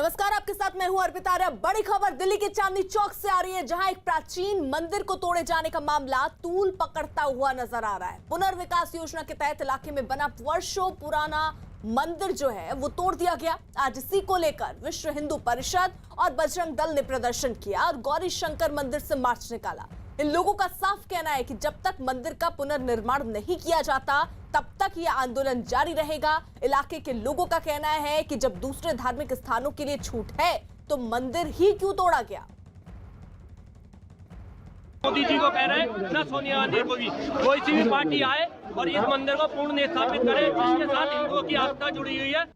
नमस्कार, आपके साथ मैं हूं अर्पिता आर्या। बड़ी खबर दिल्ली के चांदनी चौक से आ रही है, जहां एक प्राचीन मंदिर को तोड़े जाने का मामला तूल पकड़ता हुआ नजर आ रहा है। पुनर्विकास योजना के तहत इलाके में बना वर्षों पुराना मंदिर जो है वो तोड़ दिया गया। आज इसी को लेकर विश्व हिंदू परिषद और बजरंग दल ने प्रदर्शन किया और गौरी शंकर मंदिर से मार्च निकाला। इन लोगों का साफ कहना है कि जब तक मंदिर का पुनर्निर्माण नहीं किया जाता तब तक यह आंदोलन जारी रहेगा। इलाके के लोगों का कहना है कि जब दूसरे धार्मिक स्थानों के लिए छूट है तो मंदिर ही क्यों तोड़ा गया। मोदी जी को कह रहे हैं, न सोनिया गांधी को भी, कोई सी भी पार्टी आए और इस मंदिर को पूर्ण स्थापित करे जिसके साथ हिंदुओं की आस्था जुड़ी हुई है।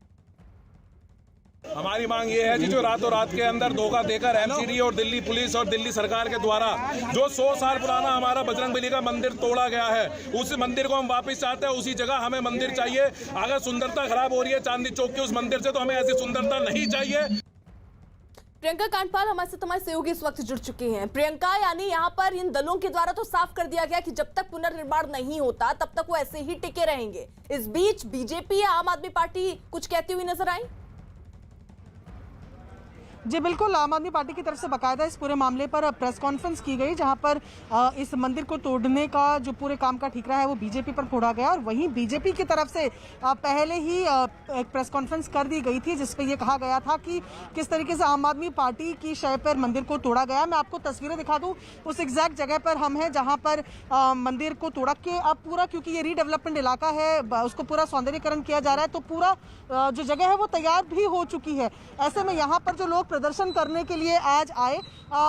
हमारी मांग ये है कि जो रातों रात के अंदर धोखा देकर एमसीडी और दिल्ली पुलिस और दिल्ली सरकार के द्वारा जो 100 साल पुराना हमारा बजरंगबली का मंदिर तोड़ा गया है, उस मंदिर को हम वापस चाहते हैं। उसी जगह हमें मंदिर चाहिए। अगर सुंदरता खराब हो रही है चांदनी चौक के उस मंदिर से, तो हमें ऐसी सुंदरता नहीं चाहिए। प्रियंका कांडपाल हमारे साथ हमारे सहयोगी इस वक्त जुड़ चुकी हैं। प्रियंका, यानी यहाँ पर इन दलों के द्वारा तो साफ कर दिया गया कि जब तक पुनर्निर्माण नहीं होता तब तक वो ऐसे ही टिके रहेंगे। इस बीच बीजेपी या आम आदमी पार्टी कुछ कहती हुई नजर आई? जी बिल्कुल, आम आदमी पार्टी की तरफ से बाकायदा इस पूरे मामले पर प्रेस कॉन्फ्रेंस की गई, जहां पर इस मंदिर को तोड़ने का जो पूरे काम का ठीकरा है वो बीजेपी पर फोड़ा गया। और वहीं बीजेपी की तरफ से पहले ही एक प्रेस कॉन्फ्रेंस कर दी गई थी जिसपे ये कहा गया था कि किस तरीके से आम आदमी पार्टी की शय पर मंदिर को तोड़ा गया। मैं आपको तस्वीरें दिखा दूं, उस एग्जैक्ट जगह पर हम हैं जहाँ पर मंदिर को तोड़ा के अब पूरा, क्योंकि ये रीडेवलपमेंट इलाका है, उसको पूरा सौंदर्यीकरण किया जा रहा है, तो पूरा जो जगह है वो तैयार भी हो चुकी है। ऐसे में यहाँ पर जो लोग प्रदर्शन करने के लिए आज आए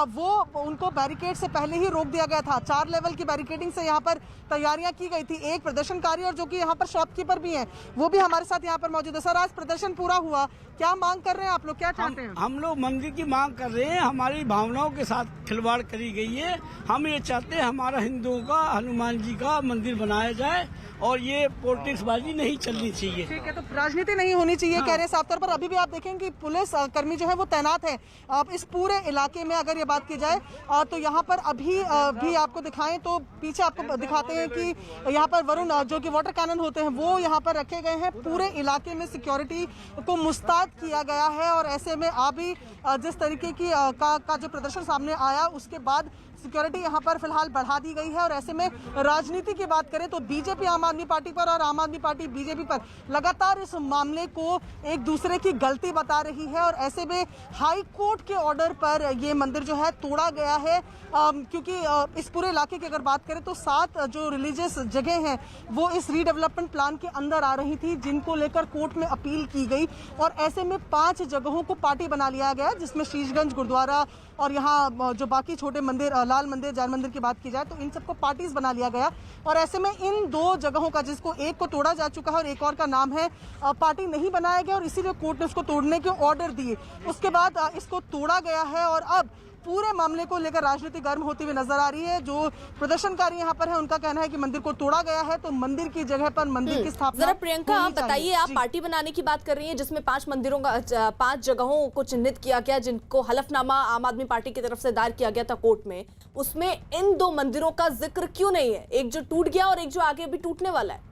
वो उनको बैरिकेड से पहले ही रोक दिया गया था। 4 लेवल की बैरिकेडिंग से यहाँ पर तैयारियां की गई थी। एक प्रदर्शनकारी और जो कि यहाँ पर शॉपकीपर भी हैं वो भी हमारे साथ यहाँ पर मौजूद है। सर, आज प्रदर्शन पूरा हुआ, क्या मांग कर रहे हैं आप लोग, क्या चाहते हैं? हम लोग मंदिर की मांग कर रहे हैं। हमारी भावनाओं के साथ खिलवाड़ करी गई है। हम ये चाहते हैं हमारा हिंदुओं का हनुमान जी का मंदिर बनाया जाए और ये पॉलिटिक्स बाजी नहीं चलनी चाहिए। ठीक है, तो राजनीति नहीं होनी चाहिए। हाँ। कह रहे हैं साफ तौर पर। अभी भी आप देखेंगे कि पुलिस कर्मी जो है वो तैनात है अब इस पूरे इलाके में। अगर ये बात की जाए तो यहाँ पर अभी भी आपको दिखाएं तो पीछे आपको दिखाते हैं कि यहाँ पर वरुण जो कि वाटर कैनन होते हैं वो यहाँ पर रखे गए हैं। पूरे इलाके में सिक्योरिटी को मुस्तैद किया गया है और ऐसे में अभी जिस तरीके की का जो प्रदर्शन सामने आया उसके बाद सिक्योरिटी यहाँ पर फिलहाल बढ़ा दी गई है। और ऐसे में राजनीति की बात करें तो बीजेपी आम आदमी पार्टी पर और आम आदमी पार्टी बीजेपी पर लगातार इस मामले को एक दूसरे की गलती बता रही है। और ऐसे में हाई कोर्ट के ऑर्डर पर ये मंदिर जो है तोड़ा गया है, क्योंकि इस पूरे इलाके की अगर बात करें तो 7 जो रिलीजियस जगह हैं वो इस रीडेवलपमेंट प्लान के अंदर आ रही थी, जिनको लेकर कोर्ट में अपील की गई। और ऐसे में 5 जगहों को पार्टी बना लिया गया, जिसमें शीशगंज गुरुद्वारा और यहाँ जो बाकी छोटे मंदिर, लाल मंदिर, जैन मंदिर की बात की जाए तो इन सबको पार्टीज बना लिया गया। और ऐसे में इन 2 जगहों का, जिसको एक को तोड़ा जा चुका है और एक और का नाम है, पार्टी नहीं बनाया गया और इसीलिए कोर्ट ने उसको तोड़ने के ऑर्डर दिए। उसके बाद इसको तोड़ा गया है और अब पूरे मामले को लेकर राजनीति गर्म होती हुई नजर आ रही है। जो प्रदर्शनकारी यहाँ पर है उनका कहना है कि मंदिर को तोड़ा गया है तो मंदिर की जगह पर मंदिर की स्थापना। जरा प्रियंका, आप बताइए, आप पार्टी बनाने की बात कर रही हैं जिसमें 5 मंदिरों का 5 जगहों को चिन्हित किया गया, जिनको हलफनामा आम आदमी पार्टी की तरफ से दायर किया गया था कोर्ट में। उसमें इन 2 मंदिरों का जिक्र क्यों नहीं है? एक जो टूट गया और एक जो आगे भी टूटने वाला है।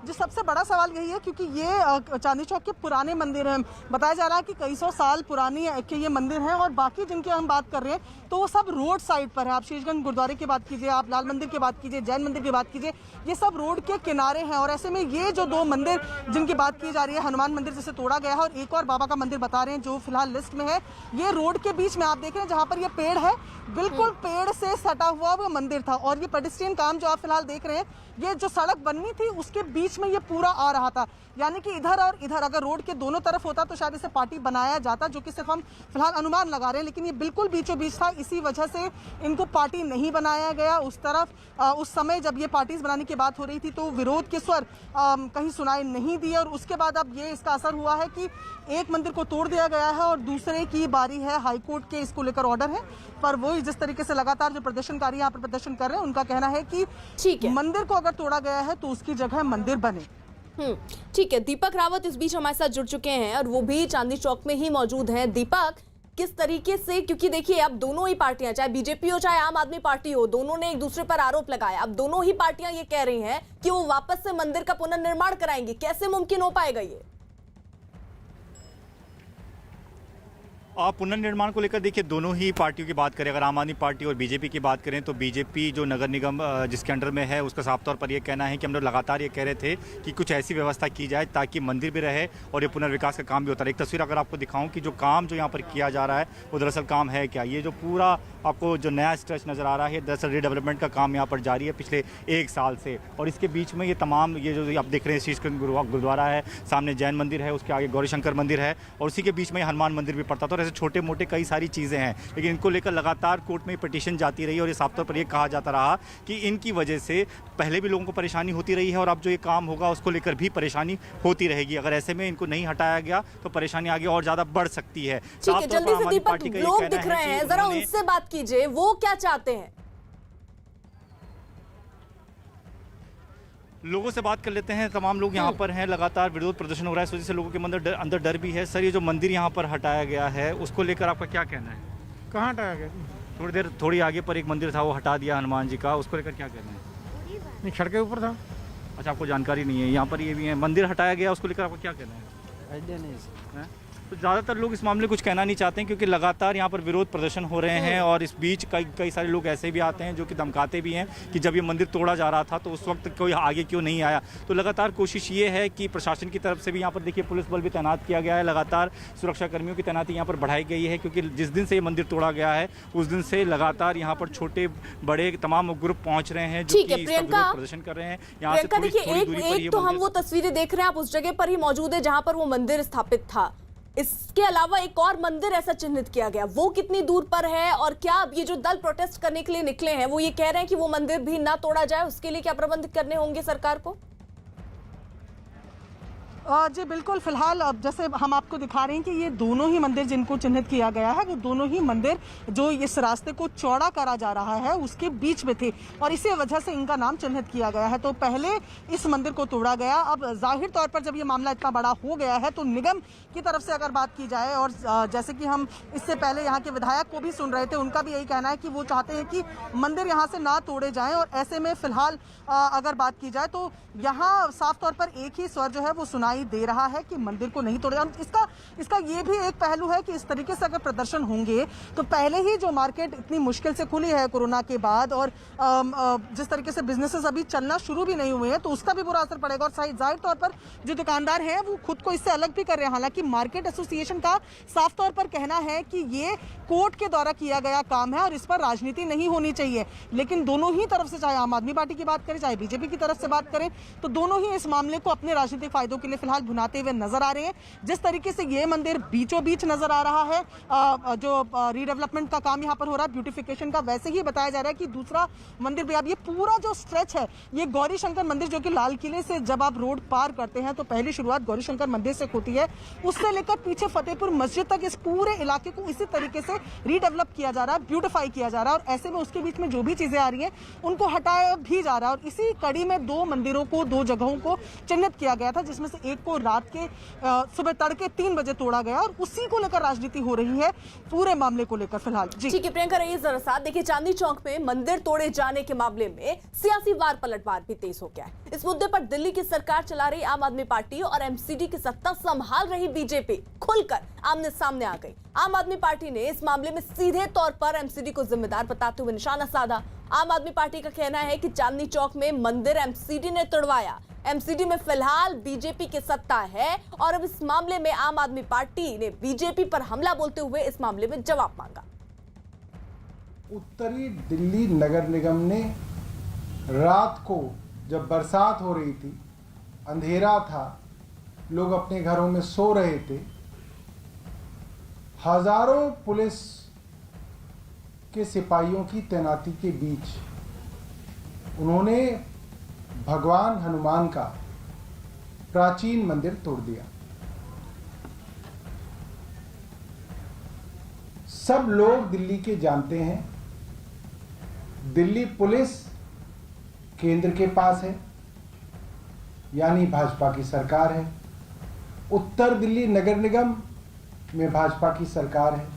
जो सबसे बड़ा सवाल यही है, क्योंकि ये चांदनी चौक के पुराने मंदिर हैं। बताया जा रहा है कि कई सौ साल पुरानी के ये मंदिर हैं और बाकी जिनकी हम बात कर रहे हैं तो वो सब रोड साइड पर है। आप शीशगंज गुरुद्वारे की बात कीजिए, आप लाल मंदिर की बात कीजिए, जैन मंदिर की बात कीजिए, ये सब रोड के किनारे हैं। और ऐसे में ये जो 2 मंदिर जिनकी बात की जा रही है, हनुमान मंदिर जिसे तोड़ा गया है और एक और बाबा का मंदिर बता रहे हैं जो फिलहाल लिस्ट में है, ये रोड के बीच में आप देख रहे हैं जहाँ पर ये पेड़ है, बिल्कुल पेड़ से सटा हुआ वो मंदिर था। और ये पेडेस्ट्रियन काम जो आप फिलहाल देख रहे हैं, ये जो सड़क बननी थी उसके बीच में ये पूरा आ रहा था। यानी कि इधर और इधर अगर रोड के दोनों तरफ होता तो शायद इसे पार्टी बनाया जाता, जो कि सिर्फ हम फिलहाल अनुमान लगा रहे हैं। लेकिन ये बिल्कुल बीचों बीच था, इसी वजह से इनको पार्टी नहीं बनाया गया। उस तरफ उस समय जब ये पार्टीज बनाने की बात हो रही थी तो विरोध के स्वर कहीं सुनाई नहीं दिए। और उसके बाद अब ये इसका असर हुआ है कि एक मंदिर को तोड़ दिया गया है और दूसरे की बारी है। हाईकोर्ट के इसको लेकर ऑर्डर है, पर वही जिस तरीके से लगातार जो प्रदर्शनकारी यहाँ पर प्रदर्शन कर रहे हैं उनका कहना है कि ठीक है, मंदिर को अगर तोड़ा गया है तो उसकी जगह मंदिर बने। ठीक है। दीपक रावत इस बीच हमारे साथ जुड़ चुके हैं और वो भी चांदनी चौक में ही मौजूद हैं। दीपक, किस तरीके से, क्योंकि देखिए अब दोनों ही पार्टियां, चाहे बीजेपी हो चाहे आम आदमी पार्टी हो, दोनों ने एक दूसरे पर आरोप लगाया। अब दोनों ही पार्टियां ये कह रही हैं कि वो वापस से मंदिर का पुनर्निर्माण कराएंगी। कैसे मुमकिन हो पाएगा ये? आप पुनर्निर्माण को लेकर देखिए, दोनों ही पार्टियों की बात करें, अगर आम आदमी पार्टी और बीजेपी की बात करें तो बीजेपी जो नगर निगम जिसके अंडर में है उसका साफ तौर पर ये कहना है कि हम लोग लगातार ये कह रहे थे कि कुछ ऐसी व्यवस्था की जाए ताकि मंदिर भी रहे और ये पुनर्विकास का काम भी होता रहे। एक तस्वीर अगर आपको दिखाऊं कि जो काम जो यहाँ पर किया जा रहा है वो दरअसल काम है क्या, ये जो पूरा आपको जो नया स्ट्रेच नज़र आ रहा है दरअसल रीडेवलपमेंट का काम यहाँ पर जारी है पिछले 1 साल से। और इसके बीच में ये तमाम ये जो आप देख रहे हैं शीशगंज गुरुद्वारा है, सामने जैन मंदिर है, उसके आगे गौरीशंकर मंदिर है और उसी के बीच में हनुमान मंदिर भी पड़ता था। और ऐसे छोटे मोटे कई सारी चीज़ें हैं, लेकिन इनको लेकर लगातार कोर्ट में पिटीशन जाती रही और ये साफ तौर पर ये कहा जाता रहा कि इनकी वजह से पहले भी लोगों को परेशानी होती रही है और अब जो ये काम होगा उसको लेकर भी परेशानी होती रहेगी। अगर ऐसे में इनको नहीं हटाया गया तो परेशानी आगे और ज़्यादा बढ़ सकती है। ठीक है, जल्दी से दीपक, लोग दिख रहे हैं, जरा उनसे बात कीजिए, वो क्या चाहते हैं? लोगों से बात कर लेते हैं। तमाम लोग यहाँ पर हैं, लगातार विरोध प्रदर्शन हो रहा है, इस वजह से लोगों के अंदर डर भी है। सर, ये जो मंदिर यहाँ पर हटाया गया है उसको लेकर आपका क्या कहना है? कहाँ हटाया गया? थोड़ी आगे पर एक मंदिर था वो हटा दिया हनुमान जी का, उसको लेकर क्या कहना है? नहीं, सड़क के ऊपर था। अच्छा, आपको जानकारी नहीं है? यहाँ पर ये भी है, मंदिर हटाया गया, उसको लेकर आपका क्या कहना है? आइडिया नहीं। तो ज़्यादातर लोग इस मामले कुछ कहना नहीं चाहते हैं क्योंकि लगातार यहाँ पर विरोध प्रदर्शन हो रहे हैं और इस बीच कई सारे लोग ऐसे भी आते हैं जो कि धमकाते भी हैं कि जब ये मंदिर तोड़ा जा रहा था तो उस वक्त कोई आगे क्यों नहीं आया। तो लगातार कोशिश ये है कि प्रशासन की तरफ से भी यहाँ पर देखिए पुलिस बल भी तैनात किया गया है, लगातार सुरक्षा कर्मियों की तैनाती यहाँ पर बढ़ाई गई है क्योंकि जिस दिन से ये मंदिर तोड़ा गया है उस दिन से लगातार यहाँ पर छोटे बड़े तमाम ग्रुप पहुँच रहे हैं जो कि प्रदर्शन कर रहे हैं। यहाँ से एक तो हम वो तस्वीरें देख रहे हैं, आप उस जगह पर ही मौजूद है जहां पर वो मंदिर स्थापित था। इसके अलावा एक और मंदिर ऐसा चिन्हित किया गया, वो कितनी दूर पर है? और क्या अब ये जो दल प्रोटेस्ट करने के लिए निकले हैं वो ये कह रहे हैं कि वो मंदिर भी ना तोड़ा जाए, उसके लिए क्या प्रबंध करने होंगे सरकार को? जी बिल्कुल, फिलहाल अब जैसे हम आपको दिखा रहे हैं कि ये दोनों ही मंदिर जिनको चिन्हित किया गया है वो दोनों ही मंदिर जो इस रास्ते को चौड़ा करा जा रहा है उसके बीच में थे और इसी वजह से इनका नाम चिन्हित किया गया है। तो पहले इस मंदिर को तोड़ा गया, अब जाहिर तौर पर जब ये मामला इतना बड़ा हो गया है तो निगम की तरफ से अगर बात की जाए और जैसे कि हम इससे पहले यहाँ के विधायक को भी सुन रहे थे, उनका भी यही कहना है कि वो चाहते हैं कि मंदिर यहाँ से ना तोड़े जाएं। और ऐसे में फिलहाल अगर बात की जाए तो यहाँ साफ तौर पर एक ही स्वर जो है वो सुनाई दे रहा है कि मंदिर को नहीं तोड़ा। इसका ये भी एक पहलू है कि इस तरीके से अगर प्रदर्शन होंगे तो पहले ही जो मार्केट इतनी मुश्किल से खुली है कोरोना के बाद और जिस तरीके से बिजनेसेस अभी चलना शुरू भी नहीं हुए हैं तो उसका भी बुरा असर पड़ेगा। और जाहिर तौर पर जो दुकानदार हैं वो खुद को इससे अलग भी कर रहे हैं। हालांकि मार्केट एसोसिएशन का साफ तौर पर कहना है कि ये कोर्ट के द्वारा किया गया काम है और इस पर राजनीति नहीं होनी चाहिए, लेकिन दोनों ही तरफ से, चाहे आम आदमी पार्टी की बात करें चाहे बीजेपी की तरफ से बात करें, तो दोनों ही इस मामले को अपने राजनीतिक फायदों के लिए फिलहाल भुनाते हुए नजर आ रहे हैं। जिस तरीके से ये मंदिर बीचों बीच नजर आ रहा है, जो रीडेवलपमेंट का काम यहाँ पर हो रहा है, ब्यूटिफिकेशन का, वैसे ही बताया जा रहा है कि दूसरा मंदिर भी, अब ये पूरा जो स्ट्रेच है ये गौरी शंकर मंदिर जो कि लाल किले से जब आप रोड पार करते हैं तो पहली शुरुआत गौरी शंकर मंदिर से होती है, उससे लेकर पीछे फतेहपुर मस्जिद तक इस पूरे इलाके को इसी तरीके से रीडेवलप किया जा रहा है, ब्यूटिफाई किया जा रहा है। और ऐसे में उसके बीच में जो भी चीजें आ रही हैं उनको हटाया भी जा रहा है। और इसी कड़ी में 2 मंदिरों को, 2 जगहों को चिन्हित किया गया था, जिसमें से एक को रात के सुबह तड़के 3 बजे तोड़ा गया और उसी को लेकर राजनीति हो रही है पूरे मामले को लेकर फिलहाल। जी ठीक है प्रियंका, रहिए जरा साथ। देखिए, चांदनी चौक में मंदिर तोड़े जाने के मामले में सियासी वार पलटवार भी तेज हो गया है। इस मुद्दे पर दिल्ली की सरकार चला रही आम आदमी पार्टी और एमसीडी की सत्ता संभाल रही बीजेपी खुलकर आमने सामने आ गई। आम आदमी पार्टी ने इस मामले में सीधे तौर पर एमसीडी को जिम्मेदार बताते हुए निशाना साधा। आम आदमी पार्टी का कहना है कि चांदनी चौक में मंदिर एमसीडी ने तोड़वाया, एमसीडी में फिलहाल बीजेपी की सत्ता है और अब इस मामले में आम आदमी पार्टी ने बीजेपी पर हमला बोलते हुए इस मामले में जवाब मांगा। उत्तरी दिल्ली नगर निगम ने रात को जब बरसात हो रही थी, अंधेरा था, लोग अपने घरों में सो रहे थे, हजारों पुलिस के सिपाहियों की तैनाती के बीच उन्होंने भगवान हनुमान का प्राचीन मंदिर तोड़ दिया। सब लोग दिल्ली के जानते हैं, दिल्ली पुलिस केंद्र के पास है, यानी भाजपा की सरकार है। उत्तर दिल्ली नगर निगम में भाजपा की सरकार है।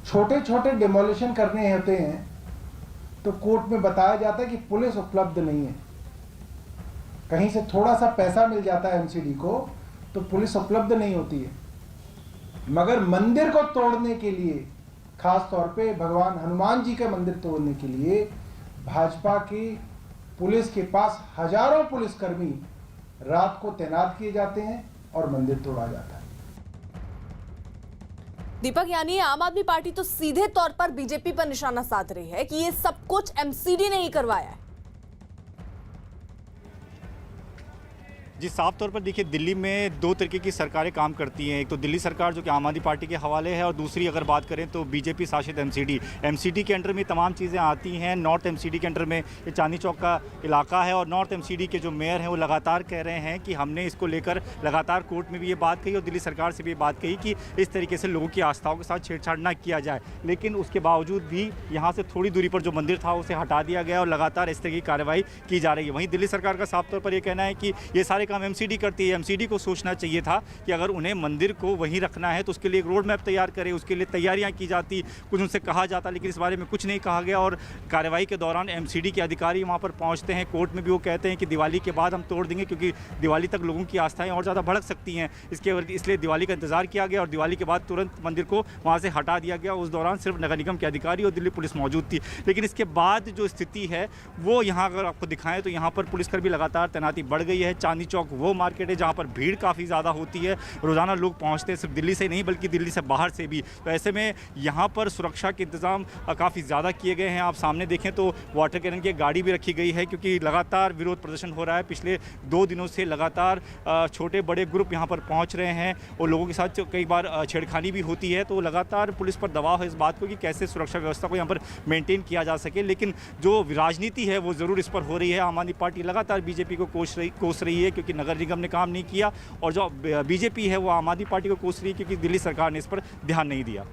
छोटे छोटे डिमोलिशन करने होते हैं तो कोर्ट में बताया जाता है कि पुलिस उपलब्ध नहीं है। कहीं से थोड़ा सा पैसा मिल जाता है एमसीडी को तो पुलिस उपलब्ध नहीं होती है। मगर मंदिर को तोड़ने के लिए, खास तौर पे भगवान हनुमान जी का मंदिर तोड़ने के लिए भाजपा की पुलिस के पास हजारों पुलिसकर्मी रात को तैनात किए जाते हैं और मंदिर तोड़ा जाता है। दीपक, यानी आम आदमी पार्टी तो सीधे तौर पर बीजेपी पर निशाना साध रही है कि ये सब कुछ एमसीडी ने ही करवाया है। जी, साफ तौर पर देखिए, दिल्ली में दो तरीके की सरकारें काम करती हैं। एक तो दिल्ली सरकार जो कि आम आदमी पार्टी के हवाले है, और दूसरी अगर बात करें तो बीजेपी शासित एमसीडी के अंडर में तमाम चीज़ें आती हैं। नॉर्थ एमसीडी के अंडर में ये चांदनी चौक का इलाका है, और नॉर्थ एमसीडी के जो मेयर हैं वो लगातार कह रहे हैं कि हमने इसको लेकर लगातार कोर्ट में भी ये बात कही और दिल्ली सरकार से भी ये बात कही कि इस तरीके से लोगों की आस्थाओं के साथ छेड़छाड़ ना किया जाए। लेकिन उसके बावजूद भी यहाँ से थोड़ी दूरी पर जो मंदिर था उसे हटा दिया गया और लगातार इस तरह की कार्रवाई की जा रही है। वहीं दिल्ली सरकार का साफ तौर पर यह कहना है कि ये सारे काम एमसीडी करती है। एमसीडी को सोचना चाहिए था कि अगर उन्हें मंदिर को वहीं रखना है तो उसके लिए एक रोड मैप तैयार करें, उसके लिए तैयारियां की जाती, कुछ उनसे कहा जाता, लेकिन इस बारे में कुछ नहीं कहा गया। और कार्रवाई के दौरान एमसीडी के अधिकारी वहां पर पहुंचते हैं, कोर्ट में भी वो कहते हैं कि दिवाली के बाद हम तोड़ देंगे क्योंकि दिवाली तक लोगों की आस्थाएं और ज़्यादा भड़क सकती हैं। इसलिए दिवाली का इंतजार किया गया और दिवाली के बाद तुरंत मंदिर को वहाँ से हटा दिया गया। उस दौरान सिर्फ नगर निगम के अधिकारी और दिल्ली पुलिस मौजूद थी। लेकिन इसके बाद जो स्थिति है वो यहाँ अगर आपको दिखाएं तो यहाँ पर पुलिसकर्मी लगातार तैनाती बढ़ गई है। चांदनी चौक वो मार्केट है जहाँ पर भीड़ काफ़ी ज़्यादा होती है, रोज़ाना लोग पहुँचते हैं, सिर्फ दिल्ली से नहीं बल्कि दिल्ली से बाहर से भी। तो ऐसे में यहाँ पर सुरक्षा के इंतज़ाम काफ़ी ज़्यादा किए गए हैं। आप सामने देखें तो वाटर कैनन की गाड़ी भी रखी गई है क्योंकि लगातार विरोध प्रदर्शन हो रहा है। पिछले 2 दिनों से लगातार छोटे बड़े ग्रुप यहाँ पर पहुँच रहे हैं और लोगों के साथ कई बार छेड़खानी भी होती है। तो लगातार पुलिस पर दबाव है इस बात को कि कैसे सुरक्षा व्यवस्था को यहाँ पर मेंटेन किया जा सके। लेकिन जो राजनीति है वो ज़रूर इस पर हो रही है। आम आदमी पार्टी लगातार बीजेपी को कोस रही है क्योंकि नगर निगम ने काम नहीं किया, और जो बीजेपी है वो आम आदमी पार्टी को कोस रही है क्योंकि दिल्ली सरकार ने इस पर ध्यान नहीं दिया।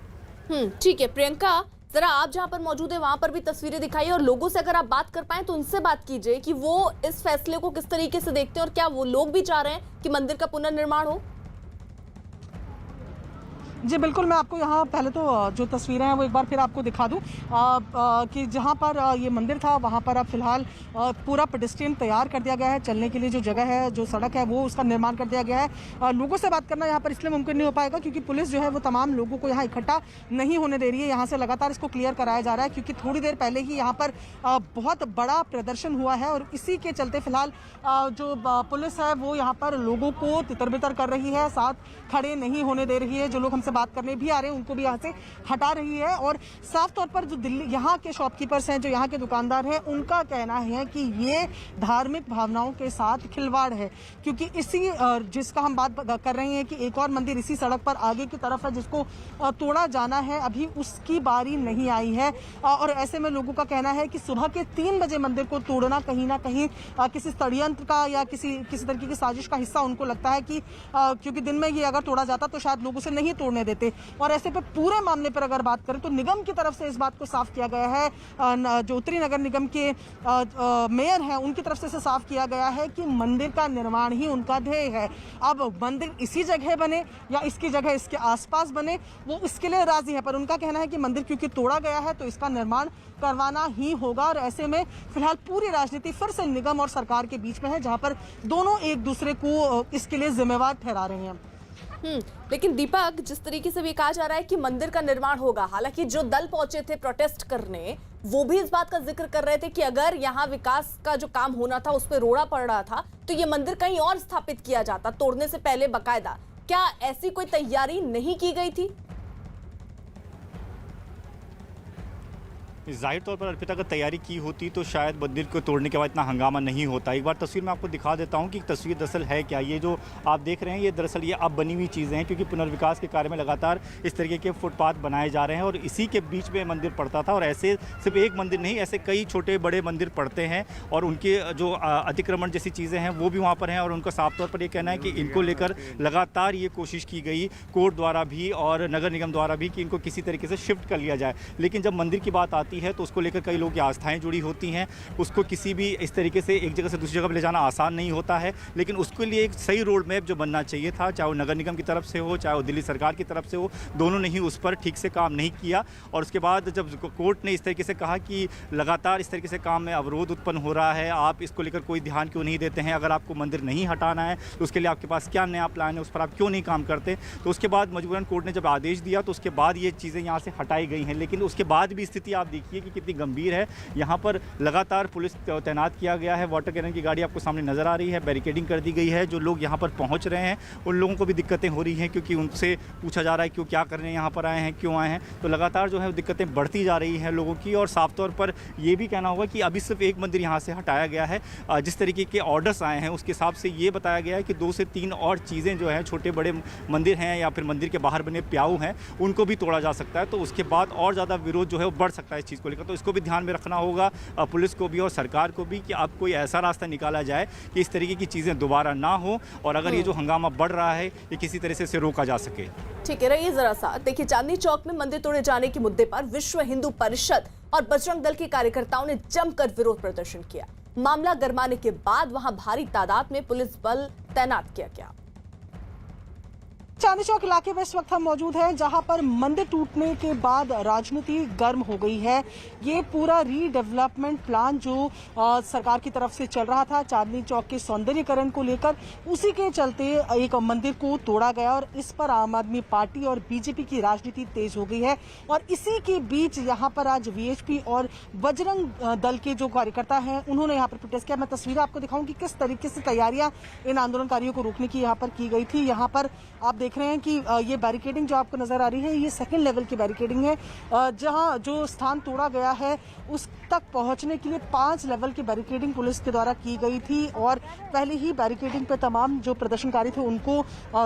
ठीक है प्रियंका, जरा आप जहां पर मौजूद है वहां पर भी तस्वीरें दिखाइए और लोगों से अगर आप बात कर पाएं तो उनसे बात कीजिए कि वो इस फैसले को किस तरीके से देखते हैं और क्या वो लोग भी चाह रहे हैं कि मंदिर का पुनर्निर्माण हो। जी बिल्कुल, मैं आपको यहाँ पहले तो जो तस्वीरें हैं वो एक बार फिर आपको दिखा दूँ कि जहाँ पर ये मंदिर था वहाँ पर अब फिलहाल पूरा पेडेस्ट्रियन तैयार कर दिया गया है। चलने के लिए जो जगह है, जो सड़क है, वो उसका निर्माण कर दिया गया है। लोगों से बात करना यहाँ पर इसलिए मुमकिन नहीं हो पाएगा क्योंकि पुलिस जो है वो तमाम लोगों को यहाँ इकट्ठा नहीं होने दे रही है। यहाँ से लगातार इसको क्लियर कराया जा रहा है क्योंकि थोड़ी देर पहले ही यहाँ पर बहुत बड़ा प्रदर्शन हुआ है और इसी के चलते फिलहाल जो पुलिस है वो यहाँ पर लोगों को तितर बितर कर रही है, साथ खड़े नहीं होने दे रही है। जो लोग हमसे बात करने भी आ रहे हैं उनको भी यहाँ से हटा रही है। और साफ तौर पर जो दिल्ली यहाँ के शॉपकीपर्स हैं, जो यहाँ के दुकानदार हैं, उनका कहना है कि ये धार्मिक भावनाओं के साथ खिलवाड़ है क्योंकि इसी जिसका हम बात कर रहे हैं कि एक और मंदिर इसी सड़क पर आगे की तरफ है जिसको तोड़ा जाना है, अभी उसकी बारी नहीं आई है। और ऐसे में लोगों का कहना है कि सुबह के 3 बजे मंदिर को तोड़ना कहीं ना कहीं किसी षड्यंत्र का या किसी तरीके की साजिश का हिस्सा उनको लगता है कि क्योंकि दिन में ये अगर तोड़ा जाता तो शायद लोग उसे नहीं तोड़ने देते। और ऐसे पे पूरे मामले पर अगर बात करें तो निगम की तरफ से इस बात को साफ किया गया है, जो उत्तरी नगर निगम के मेयर हैं उनकी तरफ से इसे साफ किया गया है कि मंदिर का निर्माण ही उनका ध्येय है। अब मंदिर इसी जगह बने या इसकी जगह इसके आसपास बने वो इसके लिए राजी है, पर उनका कहना है कि मंदिर क्योंकि तोड़ा गया है तो इसका निर्माण करवाना ही होगा। और ऐसे में फिलहाल पूरी राजनीति फिर से निगम और सरकार के बीच में है जहां पर दोनों एक दूसरे को इसके लिए जिम्मेवार ठहरा रहे हैं। लेकिन दीपक, जिस तरीके से भी कहा जा रहा है कि मंदिर का निर्माण होगा, हालांकि जो दल पहुंचे थे प्रोटेस्ट करने वो भी इस बात का जिक्र कर रहे थे कि अगर यहाँ विकास का जो काम होना था उस पर रोड़ा पड़ रहा था तो ये मंदिर कहीं और स्थापित किया जाता तोड़ने से पहले बकायदा। क्या ऐसी कोई तैयारी नहीं की गई थी? जाहिर तौर पर अर्पिता अगर तैयारी की होती तो शायद मंदिर को तोड़ने के बाद इतना हंगामा नहीं होता। एक बार तस्वीर मैं आपको दिखा देता हूं कि तस्वीर दरअसल है क्या। ये जो आप देख रहे हैं ये दरअसल ये अब बनी हुई चीज़ें हैं क्योंकि पुनर्विकास के कार्य में लगातार इस तरीके के फुटपाथ बनाए जा रहे हैं और इसी के बीच में मंदिर पड़ता था। और ऐसे सिर्फ एक मंदिर नहीं, ऐसे कई छोटे बड़े मंदिर पड़ते हैं और उनके जो अतिक्रमण जैसी चीज़ें हैं वो भी वहाँ पर हैं। और उनका साफ तौर पर यह कहना है कि इनको लेकर लगातार ये कोशिश की गई कोर्ट द्वारा भी और नगर निगम द्वारा भी कि इनको किसी तरीके से शिफ्ट कर लिया जाए। लेकिन जब मंदिर की बात आती पार्टी है तो उसको लेकर कई लोगों की आस्थाएं जुड़ी होती हैं। उसको किसी भी इस तरीके से एक जगह से दूसरी जगह पर ले जाना आसान नहीं होता है, लेकिन उसके लिए एक सही रोड मैप जो बनना चाहिए था, चाहे वो नगर निगम की तरफ से हो, चाहे वो दिल्ली सरकार की तरफ से हो, दोनों ने ही उस पर ठीक से काम नहीं किया। और उसके बाद जब कोर्ट ने इस तरीके से कहा कि लगातार इस तरीके से काम में अवरोध उत्पन्न हो रहा है, आप इसको लेकर कोई ध्यान क्यों नहीं देते हैं, अगर आपको मंदिर नहीं हटाना है तो उसके लिए आपके पास क्या नया प्लान है, उस पर आप क्यों नहीं काम करते। तो उसके बाद मजबूरन कोर्ट ने जब आदेश दिया तो उसके बाद ये चीज़ें यहाँ से हटाई गई हैं। लेकिन उसके बाद भी स्थिति आप देखिए कि कितनी गंभीर है। यहाँ पर लगातार पुलिस तैनात किया गया है, वाटर कैनन की गाड़ी आपको सामने नज़र आ रही है, बैरिकेडिंग कर दी गई है। जो लोग यहाँ पर पहुँच रहे हैं उन लोगों को भी दिक्कतें हो रही हैं, क्योंकि उनसे पूछा जा रहा है क्यों, क्या करने यहाँ पर आए हैं, क्यों आए हैं। तो लगातार जो है दिक्कतें बढ़ती जा रही हैं लोगों की। और साफ तौर पर ये भी कहना होगा कि अभी सिर्फ एक मंदिर यहाँ से हटाया गया है। जिस तरीके के ऑर्डर्स आए हैं उसके हिसाब से ये बताया गया है कि 2 से 3 और चीज़ें जो हैं, छोटे बड़े मंदिर हैं या फिर मंदिर के बाहर बने प्याऊ हैं, उनको भी तोड़ा जा सकता है। तो उसके बाद और ज़्यादा विरोध जो है वो बढ़ सकता है इस चीज़ को लेकर। तो इसको भी ध्यान में रखना होगा पुलिस को भी और सरकार को भी कि अब कोई ऐसा रास्ता निकाला जाए कि इस तरीके की चीज़ें दोबारा ना हो, और अगर ये जो हंगामा बढ़ रहा है ये किसी तरह से इसे रोका जा सके। ठीक है, रहिए जरा सा। देखिए, चांदनी चौक में मंदिर तोड़े जाने के मुद्दे पर विश्व हिंदू परिषद और बजरंग दल के कार्यकर्ताओं ने जमकर विरोध प्रदर्शन किया। मामला गरमाने के बाद वहां भारी तादाद में पुलिस बल तैनात किया गया। चांदनी चौक इलाके में इस वक्त हम मौजूद हैं, जहां पर मंदिर टूटने के बाद राजनीति गर्म हो गई है। ये पूरा रीडेवलपमेंट प्लान जो सरकार की तरफ से चल रहा था चांदनी चौक के सौंदर्यीकरण को लेकर, उसी के चलते एक मंदिर को तोड़ा गया और इस पर आम आदमी पार्टी और बीजेपी की राजनीति तेज हो गई है। और इसी के बीच यहाँ पर आज वीएचपी और बजरंग दल के जो कार्यकर्ता हैं उन्होंने यहाँ पर प्रोटेस्ट किया। मैं तस्वीरें आपको दिखाऊं कि किस तरीके से तैयारियां इन आंदोलनकारियों को रोकने की यहाँ पर की गई थी। यहाँ पर आप देख रहे हैं कि ये बैरिकेडिंग जो आपको नजर आ रही है ये 2nd लेवल की बैरिकेडिंग है। जहां जो स्थान तोड़ा गया है उस तक पहुंचने के लिए 5 लेवल की बैरिकेडिंग पुलिस के द्वारा की गई थी और पहले ही बैरिकेडिंग पे तमाम जो प्रदर्शनकारी थे उनको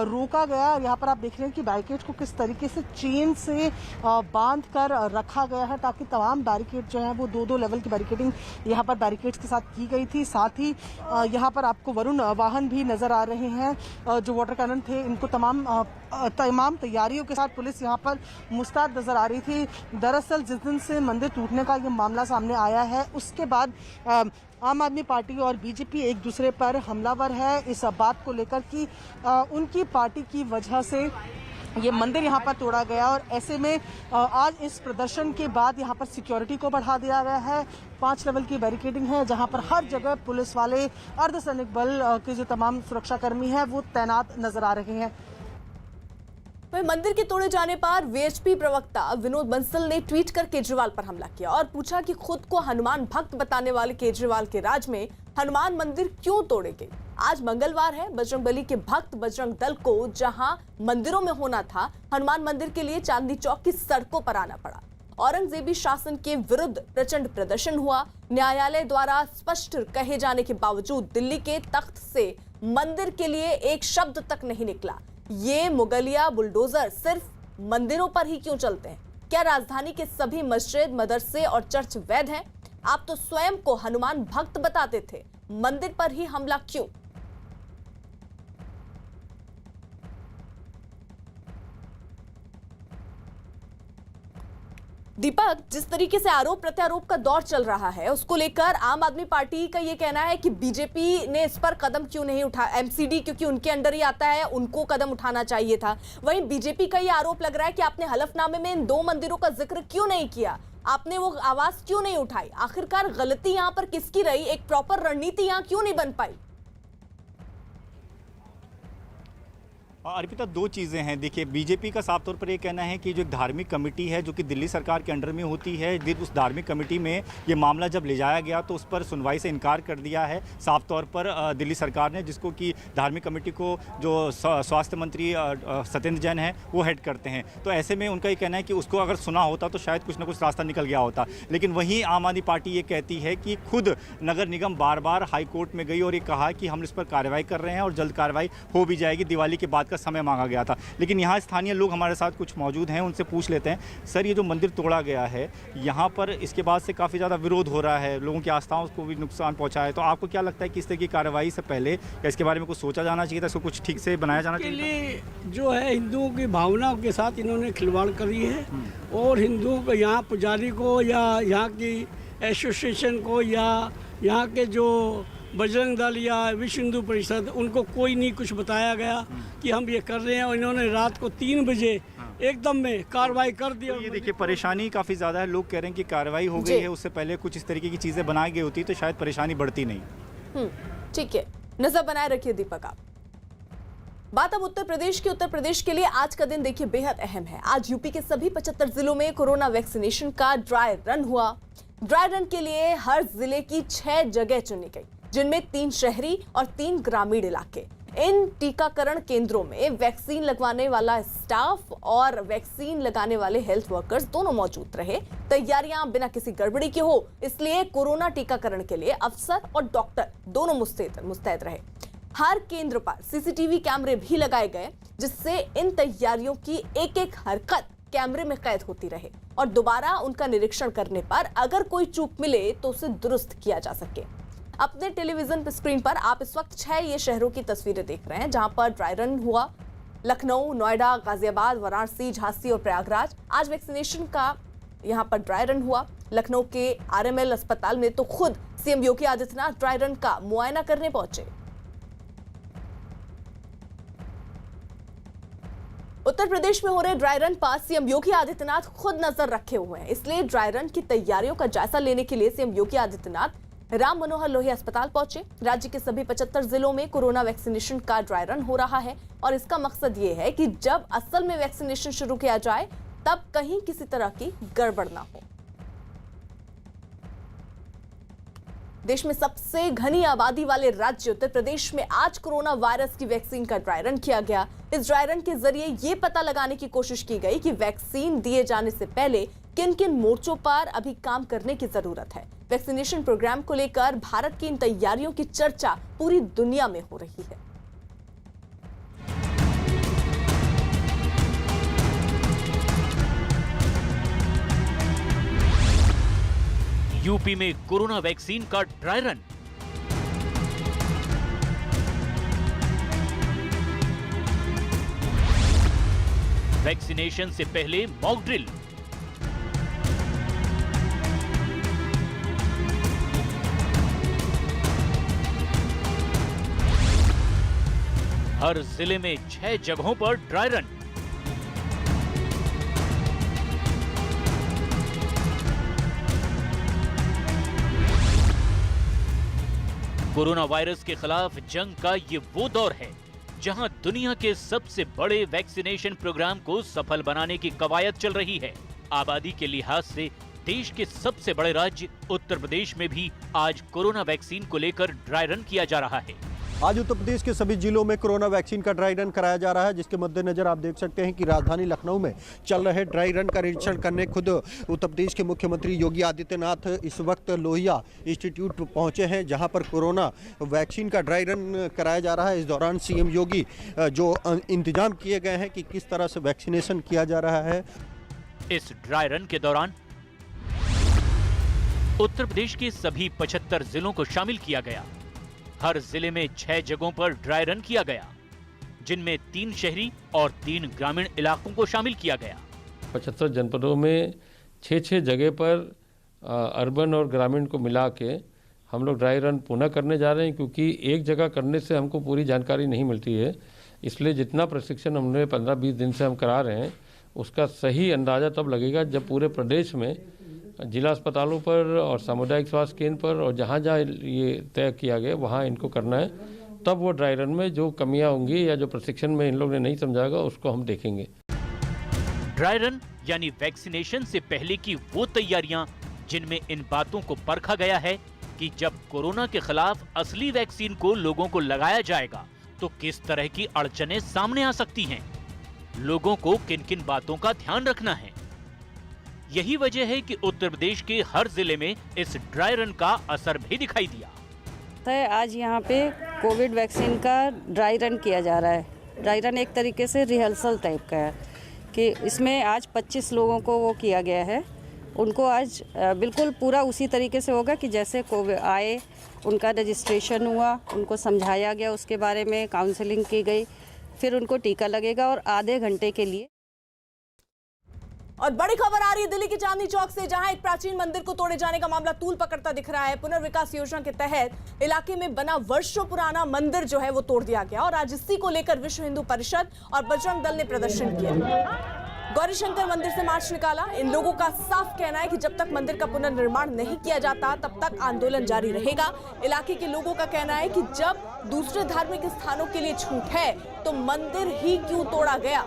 रोका गया। यहाँ पर आप देख रहे हैं कि बैरिकेड को किस तरीके से चेन से बांध कर रखा गया है ताकि तमाम बैरिकेड जो है वो 2-2 लेवल की बैरिकेडिंग यहाँ पर बैरिकेड्स के साथ की गई थी। साथ ही यहाँ पर आपको वरुण वाहन भी नजर आ रहे हैं, जो वाटर कैनन थे, इनको तमाम तैयारियों के साथ पुलिस यहाँ पर मुस्तैद नजर आ रही थी। दरअसल जिस दिन से मंदिर टूटने का ये मामला सामने आया है उसके बाद आम आदमी पार्टी और बीजेपी एक दूसरे पर हमलावर है इस बात को लेकर कि उनकी पार्टी की वजह से ये मंदिर यहाँ पर तोड़ा गया। और ऐसे में आज इस प्रदर्शन के बाद यहाँ पर सिक्योरिटी को बढ़ा दिया गया है। 5 लेवल की बैरिकेडिंग है जहाँ पर हर जगह पुलिस वाले, अर्धसैनिक बल के जो तमाम सुरक्षाकर्मी हैं वो तैनात नजर आ रहे हैं। वहीं मंदिर के तोड़े जाने पर वीएचपी प्रवक्ता विनोद बंसल ने ट्वीट कर केजरीवाल पर हमला किया और पूछा कि खुद को हनुमान भक्त बताने वाले केजरीवाल के राज में हनुमान मंदिर क्यों तोड़े गए। आज मंगलवार है, बजरंगबली के भक्त बजरंग दल को जहां मंदिरों में होना था, हनुमान मंदिर के लिए चांदनी चौक की सड़कों पर आना पड़ा। औरंगजेबी शासन के विरुद्ध प्रचंड प्रदर्शन हुआ। न्यायालय द्वारा स्पष्ट कहे जाने के बावजूद दिल्ली के तख्त से मंदिर के लिए एक शब्द तक नहीं निकला। ये मुगलिया बुलडोजर सिर्फ मंदिरों पर ही क्यों चलते हैं? क्या राजधानी के सभी मस्जिद, मदरसे और चर्च वैध हैं? आप तो स्वयं को हनुमान भक्त बताते थे, मंदिर पर ही हमला क्यों? दीपक, जिस तरीके से आरोप प्रत्यारोप का दौर चल रहा है उसको लेकर आम आदमी पार्टी का ये कहना है कि बीजेपी ने इस पर कदम क्यों नहीं उठाया। एमसीडी क्योंकि उनके अंडर ही आता है, उनको कदम उठाना चाहिए था। वहीं बीजेपी का ये आरोप लग रहा है कि आपने हलफनामे में इन 2 मंदिरों का जिक्र क्यों नहीं किया, आपने वो आवाज क्यों नहीं उठाई। आखिरकार गलती यहाँ पर किसकी रही? एक प्रॉपर रणनीति यहाँ क्यों नहीं बन पाई? अर्पिता, 2 चीज़ें हैं। देखिए, बीजेपी का साफ तौर पर ये कहना है कि जो एक धार्मिक कमेटी है जो कि दिल्ली सरकार के अंडर में होती है, उस धार्मिक कमेटी में ये मामला जब ले जाया गया तो उस पर सुनवाई से इनकार कर दिया है साफ तौर पर दिल्ली सरकार ने, जिसको कि धार्मिक कमेटी को जो स्वास्थ्य मंत्री सत्येंद्र जैन है वो हेड करते हैं। तो ऐसे में उनका ये कहना है कि उसको अगर सुना होता तो शायद कुछ ना कुछ रास्ता निकल गया होता। लेकिन वहीं आम आदमी पार्टी ये कहती है कि खुद नगर निगम बार बार हाई कोर्ट में गई और ये कहा कि हम इस पर कार्रवाई कर रहे हैं और जल्द कार्रवाई हो भी जाएगी। दिवाली के बाद का समय मांगा गया था। लेकिन यहाँ स्थानीय लोग हमारे साथ कुछ मौजूद हैं, उनसे पूछ लेते हैं। सर, ये जो मंदिर तोड़ा गया है यहाँ पर, इसके बाद से काफ़ी ज़्यादा विरोध हो रहा है, लोगों की आस्थाओं को भी नुकसान पहुँचा है, तो आपको क्या लगता है कि इस तरह की कार्रवाई से पहले या इसके बारे में कुछ सोचा जाना चाहिए था, इसको कुछ ठीक से बनाया जाना के चाहिए लिए जो है हिंदुओं की भावनाओं के साथ इन्होंने खिलवाड़ करी है और हिंदुओं को, यहाँ पुजारी को या यहाँ की एसोसिएशन को या यहाँ के जो बजरंग दल या विश्व हिंदू परिषद, उनको कोई नहीं कुछ बताया गया कि हम ये कर रहे हैं, और इन्होंने रात को 3 बजे एकदम में कार्रवाई कर दी। तो ये देखिए, परेशानी काफ़ी ज़्यादा है। लोग कह रहे हैं कि कार्रवाई हो गई है, उससे पहले कुछ इस तरीके की चीज़ें बनाई गई होती तो शायद परेशानी बढ़ती नहीं। ठीक है, नजर बनाए रखिए दीपक आप। बात अब उत्तर प्रदेश की। उत्तर प्रदेश के लिए आज का दिन देखिए बेहद अहम है। आज यूपी के सभी 75 जिलों में कोरोना वैक्सीनेशन का ड्राई रन हुआ। ड्राई रन के लिए हर जिले की 6 जगह चुनी गई, जिनमें 3 शहरी और 3 ग्रामीण इलाके। इन टीकाकरण केंद्रों में वैक्सीन लगवाने वाला स्टाफ और वैक्सीन लगाने वाले हेल्थ वर्कर्स दोनों मौजूद रहे। तैयारियां बिना किसी गड़बड़ी के हो, इसलिए कोरोना टीकाकरण के लिए अफसर और डॉक्टर दोनों मुस्तैद रहे। हर केंद्र पर सीसीटीवी कैमरे भी लगाए गए, जिससे इन तैयारियों की एक-एक हरकत कैमरे में कैद होती रहे और दोबारा उनका निरीक्षण करने पर अगर कोई चूक मिले तो उसे दुरुस्त किया जा सके। अपने टेलीविजन स्क्रीन पर आप इस वक्त 6 ये शहरों की तस्वीरें देख रहे हैं जहां पर ड्राई रन हुआ। लखनऊ, नोएडा, गाजियाबाद, वाराणसी, झांसी और प्रयागराज। आज वैक्सीनेशन का यहां पर ड्राई रन हुआ। लखनऊ के आरएमएल अस्पताल में तो खुद CM Yogi Adityanath dry run का मुआयना करने पहुंचे। उत्तर प्रदेश में हो रहे ड्राई रन पर सीएम योगी आदित्यनाथ खुद नजर रखे हुए हैं, इसलिए ड्राई रन की तैयारियों का जायजा लेने के लिए सीएम योगी आदित्यनाथ राम मनोहर लोहिया अस्पताल पहुंचे। राज्य के सभी 75 जिलों में कोरोना वैक्सीनेशन का ड्राई रन हो रहा है और इसका मकसद ये है कि जब असल में वैक्सीनेशन शुरू किया जाए तब कहीं किसी तरह की गड़बड़ ना हो। देश में सबसे घनी आबादी वाले राज्य उत्तर प्रदेश में आज कोरोना वायरस की वैक्सीन का ड्राई रन किया गया। इस ड्राई रन के जरिए ये पता लगाने की कोशिश की गई कि वैक्सीन दिए जाने से पहले किन किन मोर्चों पर अभी काम करने की जरूरत है। वैक्सीनेशन प्रोग्राम को लेकर भारत की इन तैयारियों की चर्चा पूरी दुनिया में हो रही है। यूपी में कोरोना वैक्सीन का ड्राई रन। वैक्सीनेशन से पहले मॉक ड्रिल। हर जिले में 6 जगहों पर ड्राई रन। कोरोना वायरस के खिलाफ जंग का ये वो दौर है जहां दुनिया के सबसे बड़े वैक्सीनेशन प्रोग्राम को सफल बनाने की कवायद चल रही है। आबादी के लिहाज से देश के सबसे बड़े राज्य उत्तर प्रदेश में भी आज कोरोना वैक्सीन को लेकर ड्राई रन किया जा रहा है। आज उत्तर प्रदेश के सभी जिलों में कोरोना वैक्सीन का ड्राई रन कराया जा रहा है, जिसके मद्देनजर आप देख सकते हैं कि राजधानी लखनऊ में चल रहे ड्राई रन का निरीक्षण करने खुद उत्तर प्रदेश के मुख्यमंत्री योगी आदित्यनाथ इस वक्त लोहिया इंस्टीट्यूट पहुंचे हैं, जहां पर कोरोना वैक्सीन का ड्राई रन कराया जा रहा है। इस दौरान सीएम योगी जो इंतजाम किए गए हैं कि किस तरह से वैक्सीनेशन किया जा रहा है। इस ड्राई रन के दौरान उत्तर प्रदेश के सभी 75 जिलों को शामिल किया गया। हर जिले में 6 जगहों पर ड्राई रन किया गया, जिनमें 3 शहरी और 3 ग्रामीण इलाकों को शामिल किया गया। 75 जनपदों में 6 जगह पर अर्बन और ग्रामीण को मिला के हम लोग ड्राई रन पुनः करने जा रहे हैं, क्योंकि एक जगह करने से हमको पूरी जानकारी नहीं मिलती है। इसलिए जितना प्रशिक्षण हमने 15-20 दिन से हम करा रहे हैं, उसका सही अंदाज़ा तब लगेगा जब पूरे प्रदेश में जिला अस्पतालों पर और सामुदायिक स्वास्थ्य केंद्र पर और जहाँ जहाँ ये तय किया गया वहाँ इनको करना है। तब वो ड्राई रन में जो कमियां होंगी या जो प्रशिक्षण में इन लोगों ने नहीं समझागा उसको हम देखेंगे। ड्राई रन यानी वैक्सीनेशन से पहले की वो तैयारियां जिनमें इन बातों को परखा गया है कि जब कोरोना के खिलाफ असली वैक्सीन को लोगों को लगाया जाएगा तो किस तरह की अड़चनें सामने आ सकती हैं, लोगों को किन किन बातों का ध्यान रखना है। यही वजह है कि उत्तर प्रदेश के हर जिले में इस ड्राई रन का असर भी दिखाई दिया। आज यहाँ पे कोविड वैक्सीन का ड्राई रन किया जा रहा है। ड्राई रन एक तरीके से रिहर्सल टाइप का है कि इसमें आज 25 लोगों को वो किया गया है। उनको आज बिल्कुल पूरा उसी तरीके से होगा कि जैसे कोविड आए, उनका रजिस्ट्रेशन हुआ, उनको समझाया गया, उसके बारे में काउंसलिंग की गई, फिर उनको टीका लगेगा और आधे घंटे के लिए। और बड़ी खबर आ रही है दिल्ली के चांदनी चौक से, जहां एक प्राचीन मंदिर को तोड़े जाने का मामला तूल पकड़ता दिख रहा है। पुनर्विकास योजना के तहत इलाके में बना वर्षों पुराना मंदिर जो है वो तोड़ दिया गया और आज इसी को लेकर विश्व हिंदू परिषद और बजरंग दल ने प्रदर्शन किया। गौरीशंकर मंदिर से मार्च निकाला। इन लोगों का साफ कहना है कि जब तक मंदिर का पुनर्निर्माण नहीं किया जाता तब तक आंदोलन जारी रहेगा। इलाके के लोगों का कहना है कि जब दूसरे धार्मिक स्थानों के लिए छूट है तो मंदिर ही क्यों तोड़ा गया।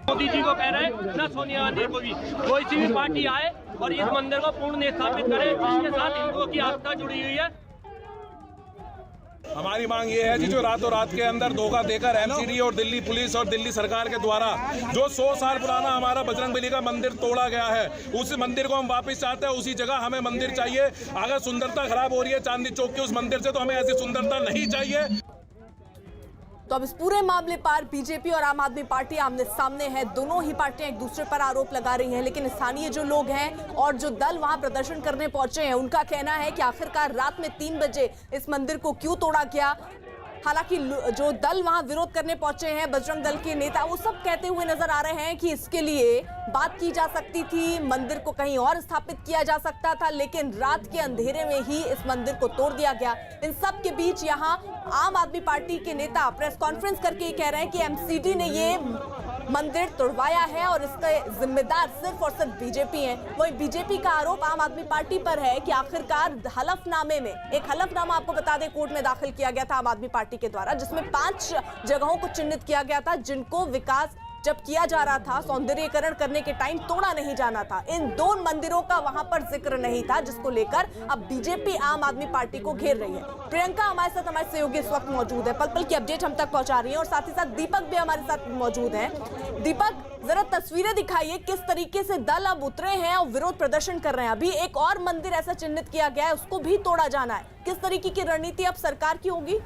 मोदी जी को कह रहे हैं, न सोनिया गांधी को भी, कोई सी भी पार्टी आए और इस मंदिर को पूर्ण स्थापित करे जिसके साथ हिंदुओं की आस्था जुड़ी हुई है। हमारी मांग ये है कि जो रातों रात के अंदर धोखा देकर एमसीडी और दिल्ली पुलिस और दिल्ली सरकार के द्वारा जो 100 साल पुराना हमारा बजरंग बली का मंदिर तोड़ा गया है, उस मंदिर को हम वापस चाहते हैं। उसी जगह हमें मंदिर चाहिए। अगर सुंदरता खराब हो रही है चांदनी चौक के उस मंदिर से, तो हमें ऐसी सुंदरता नहीं चाहिए। तो अब इस पूरे मामले पर बीजेपी और आम आदमी पार्टी आमने सामने है। दोनों ही पार्टियां एक दूसरे पर आरोप लगा रही हैं, लेकिन स्थानीय जो लोग हैं और जो दल वहां प्रदर्शन करने पहुंचे हैं, उनका कहना है कि आखिरकार रात में 3 बजे इस मंदिर को क्यों तोड़ा गया। हालांकि जो दल वहां विरोध करने पहुंचे हैं, बजरंग दल के नेता, वो सब कहते हुए नजर आ रहे हैं कि इसके लिए बात की जा सकती थी, मंदिर को कहीं और स्थापित किया जा सकता था, लेकिन रात के अंधेरे में ही इस मंदिर को तोड़ दिया गया। इन सब के बीच यहाँ आम आदमी पार्टी के नेता प्रेस कॉन्फ्रेंस करके ये कह रहे हैं कि एमसीडी ने ये मंदिर तोड़वाया है और इसके जिम्मेदार सिर्फ और सिर्फ बीजेपी है। वही बीजेपी का आरोप आम आदमी पार्टी पर है कि आखिरकार हलफनामे में, एक हलफनामा आपको बता दें कोर्ट में दाखिल किया गया था आम आदमी पार्टी के द्वारा, जिसमें 5 जगहों को चिन्हित किया गया था जिनको विकास जब किया जा रहा था, सौंदर्यीकरण करने के टाइम तोड़ा नहीं जाना था। इन 2 मंदिरों का वहां पर जिक्र नहीं था, जिसको लेकर अब बीजेपी आम आदमी पार्टी को घेर रही है। प्रियंका हमारे साथ, हमारे सहयोगी इस वक्त मौजूद है, पल पल की अपडेट हम तक पहुंचा रही है, और साथ ही साथ दीपक भी हमारे साथ मौजूद है। दीपक, जरा तस्वीरें दिखाइए, किस तरीके से दल अब उतरे हैं और विरोध प्रदर्शन कर रहे हैं। अभी एक और मंदिर ऐसा चिन्हित किया गया है, उसको भी तोड़ा जाना है। किस तरीके की रणनीति अब सरकार की होगी?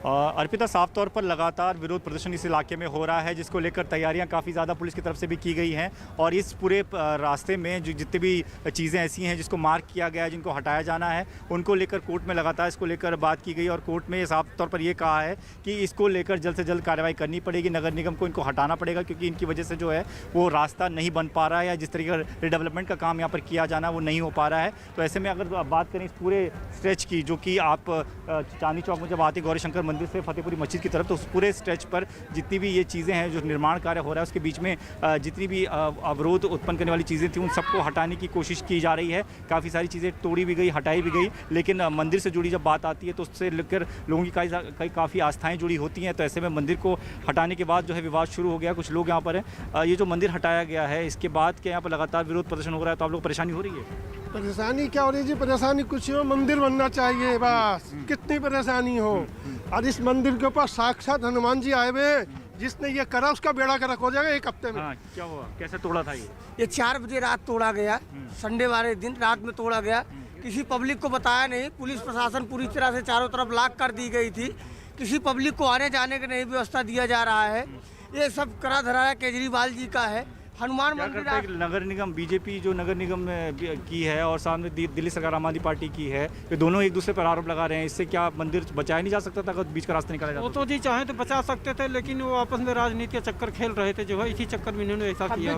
अर्पिता, साफ तौर पर लगातार विरोध प्रदर्शन इस इलाके में हो रहा है, जिसको लेकर तैयारियां काफ़ी ज़्यादा पुलिस की तरफ से भी की गई हैं। और इस पूरे रास्ते में जो जितनी भी चीज़ें ऐसी हैं जिसको मार्क किया गया है, जिनको हटाया जाना है, उनको लेकर कोर्ट में लगातार इसको लेकर बात की गई। और कोर्ट में साफ तौर पर यह कहा है कि इसको लेकर जल्द से जल्द कार्रवाई करनी पड़ेगी, नगर निगम को इनको हटाना पड़ेगा, क्योंकि इनकी वजह से जो है वो रास्ता नहीं बन पा रहा है, या जिस तरीके का रिडेवलपमेंट का काम यहाँ पर किया जाना वो नहीं हो पा रहा है। तो ऐसे में अगर बात करें इस पूरे स्ट्रेच की, जो कि आप चांदनी चौक में जब आते गौरीशंकर मंदिर से फतेहपुरी मस्जिद की तरफ, तो उस पूरे स्ट्रेच पर जितनी भी ये चीज़ें हैं, जो निर्माण कार्य हो रहा है उसके बीच में जितनी भी अवरोध उत्पन्न करने वाली चीज़ें थी, उन सबको हटाने की कोशिश की जा रही है। काफ़ी सारी चीज़ें तोड़ी भी गई, हटाई भी गई, लेकिन मंदिर से जुड़ी जब बात आती है तो उससे लेकर लोगों की काफ़ी आस्थाएँ जुड़ी होती हैं। तो ऐसे में मंदिर को हटाने के बाद जो है विवाद शुरू हो गया। कुछ लोग यहाँ पर हैं, ये जो मंदिर हटाया गया है इसके बाद क्या यहाँ पर लगातार विरोध प्रदर्शन हो रहा है, तो आप लोग को परेशानी हो रही है? परेशानी क्या हो रही है जी? परेशानी कुछ हो, मंदिर बनना चाहिए बस, कितनी परेशानी हो। और इस मंदिर के ऊपर साक्षात हनुमान जी आए हुए, जिसने ये करा उसका बेड़ा गर्क हो जाएगा 1 हफ्ते में। क्या हुआ, कैसे तोड़ा था ये 4 बजे रात तोड़ा गया, संडे वाले दिन रात में तोड़ा गया। किसी पब्लिक को बताया नहीं, पुलिस प्रशासन पूरी तरह से चारों तरफ लॉक कर दी गई थी, किसी पब्लिक को आने जाने की नहीं व्यवस्था दिया जा रहा है। ये सब करा धराया केजरीवाल जी का है। हनुमान मंदिर नगर निगम बीजेपी जो नगर निगम की है और सामने दिल्ली सरकार आम आदमी पार्टी की है, ये दोनों एक दूसरे पर आरोप लगा रहे हैं। इससे क्या मंदिर बचाया नहीं जा सकता था अगर बीच का रास्ता निकाला जाता? वो तो जी चाहे तो बचा सकते थे, लेकिन वो आपस में राजनीति का चक्कर खेल रहे थे, जो है इसी चक्कर में इन्होंने ऐसा किया।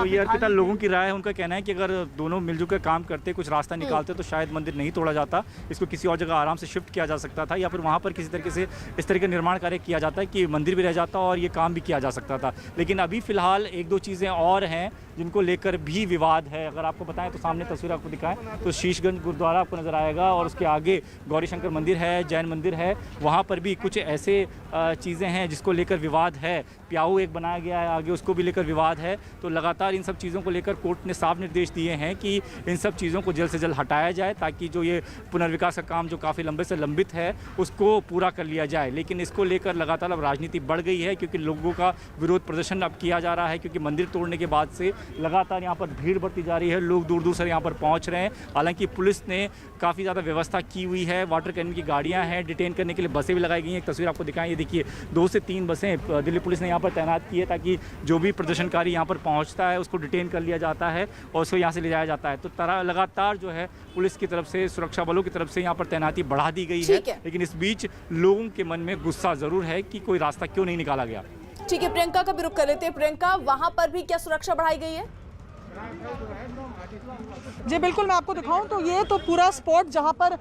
ये अर्पिता, लोगों की राय है, उनका कहना है कि अगर दोनों मिलजुल कर काम करते, कुछ रास्ता निकालते तो शायद मंदिर नहीं तोड़ा जाता, इसको किसी और जगह आराम से शिफ्ट किया जा सकता था, या फिर वहाँ पर किसी तरीके से इस तरह का निर्माण कार्य किया जाता है कि मंदिर भी रह जाता और ये काम भी किया जा सकता था। लेकिन अभी फिलहाल 1-2 चीज़ें और हैं जिनको लेकर भी विवाद है। अगर आपको बताएं तो सामने तस्वीर आपको दिखाएं तो शीशगंज गुरुद्वारा आपको नज़र आएगा, और उसके आगे गौरीशंकर मंदिर है, जैन मंदिर है, वहाँ पर भी कुछ ऐसे चीज़ें हैं जिसको लेकर विवाद है। प्याऊ एक बनाया गया है आगे, उसको भी लेकर विवाद है। तो लगातार इन सब चीज़ों को लेकर कोर्ट ने साफ निर्देश दिए हैं कि इन सब चीज़ों को जल्द से जल्द हटाया जाए, ताकि जो ये पुनर्विकास का काम जो काफ़ी लंबे से लंबित है उसको पूरा कर लिया जाए। लेकिन इसको लेकर लगातार अब राजनीति बढ़ गई है, क्योंकि लोगों का विरोध प्रदर्शन अब किया जा रहा है, क्योंकि मंदिर तोड़ने के बाद से लगातार यहाँ पर भीड़ बढ़ती जा रही है, लोग दूर दूर से यहाँ पर पहुँच रहे हैं। हालांकि पुलिस ने काफ़ी ज़्यादा व्यवस्था की हुई है, वाटर कैनन की गाड़ियाँ हैं, डिटेन करने के लिए बसें भी लगाई गई हैं। एक तस्वीर आपको दिखाएं, ये देखिए 2 से 3 बसें दिल्ली पुलिस ने यहाँ पर तैनात की है, ताकि जो भी प्रदर्शनकारी यहाँ पर पहुँचता है उसको डिटेन कर लिया जाता है और उसको यहाँ से ले जाया जाता है। तो लगातार जो है पुलिस की तरफ से, सुरक्षा बलों की तरफ से यहाँ पर तैनाती बढ़ा दी गई है, लेकिन इस बीच लोगों के मन में गुस्सा जरूर है कि कोई रास्ता क्यों नहीं निकाला गया। ठीक है, प्रियंका का भी रुख कर लेते हैं। प्रियंका, वहां पर भी क्या सुरक्षा बढ़ाई गई है? जी बिल्कुल, मैं आपको दिखाऊं तो ये तो पूरा स्पॉट जहां पर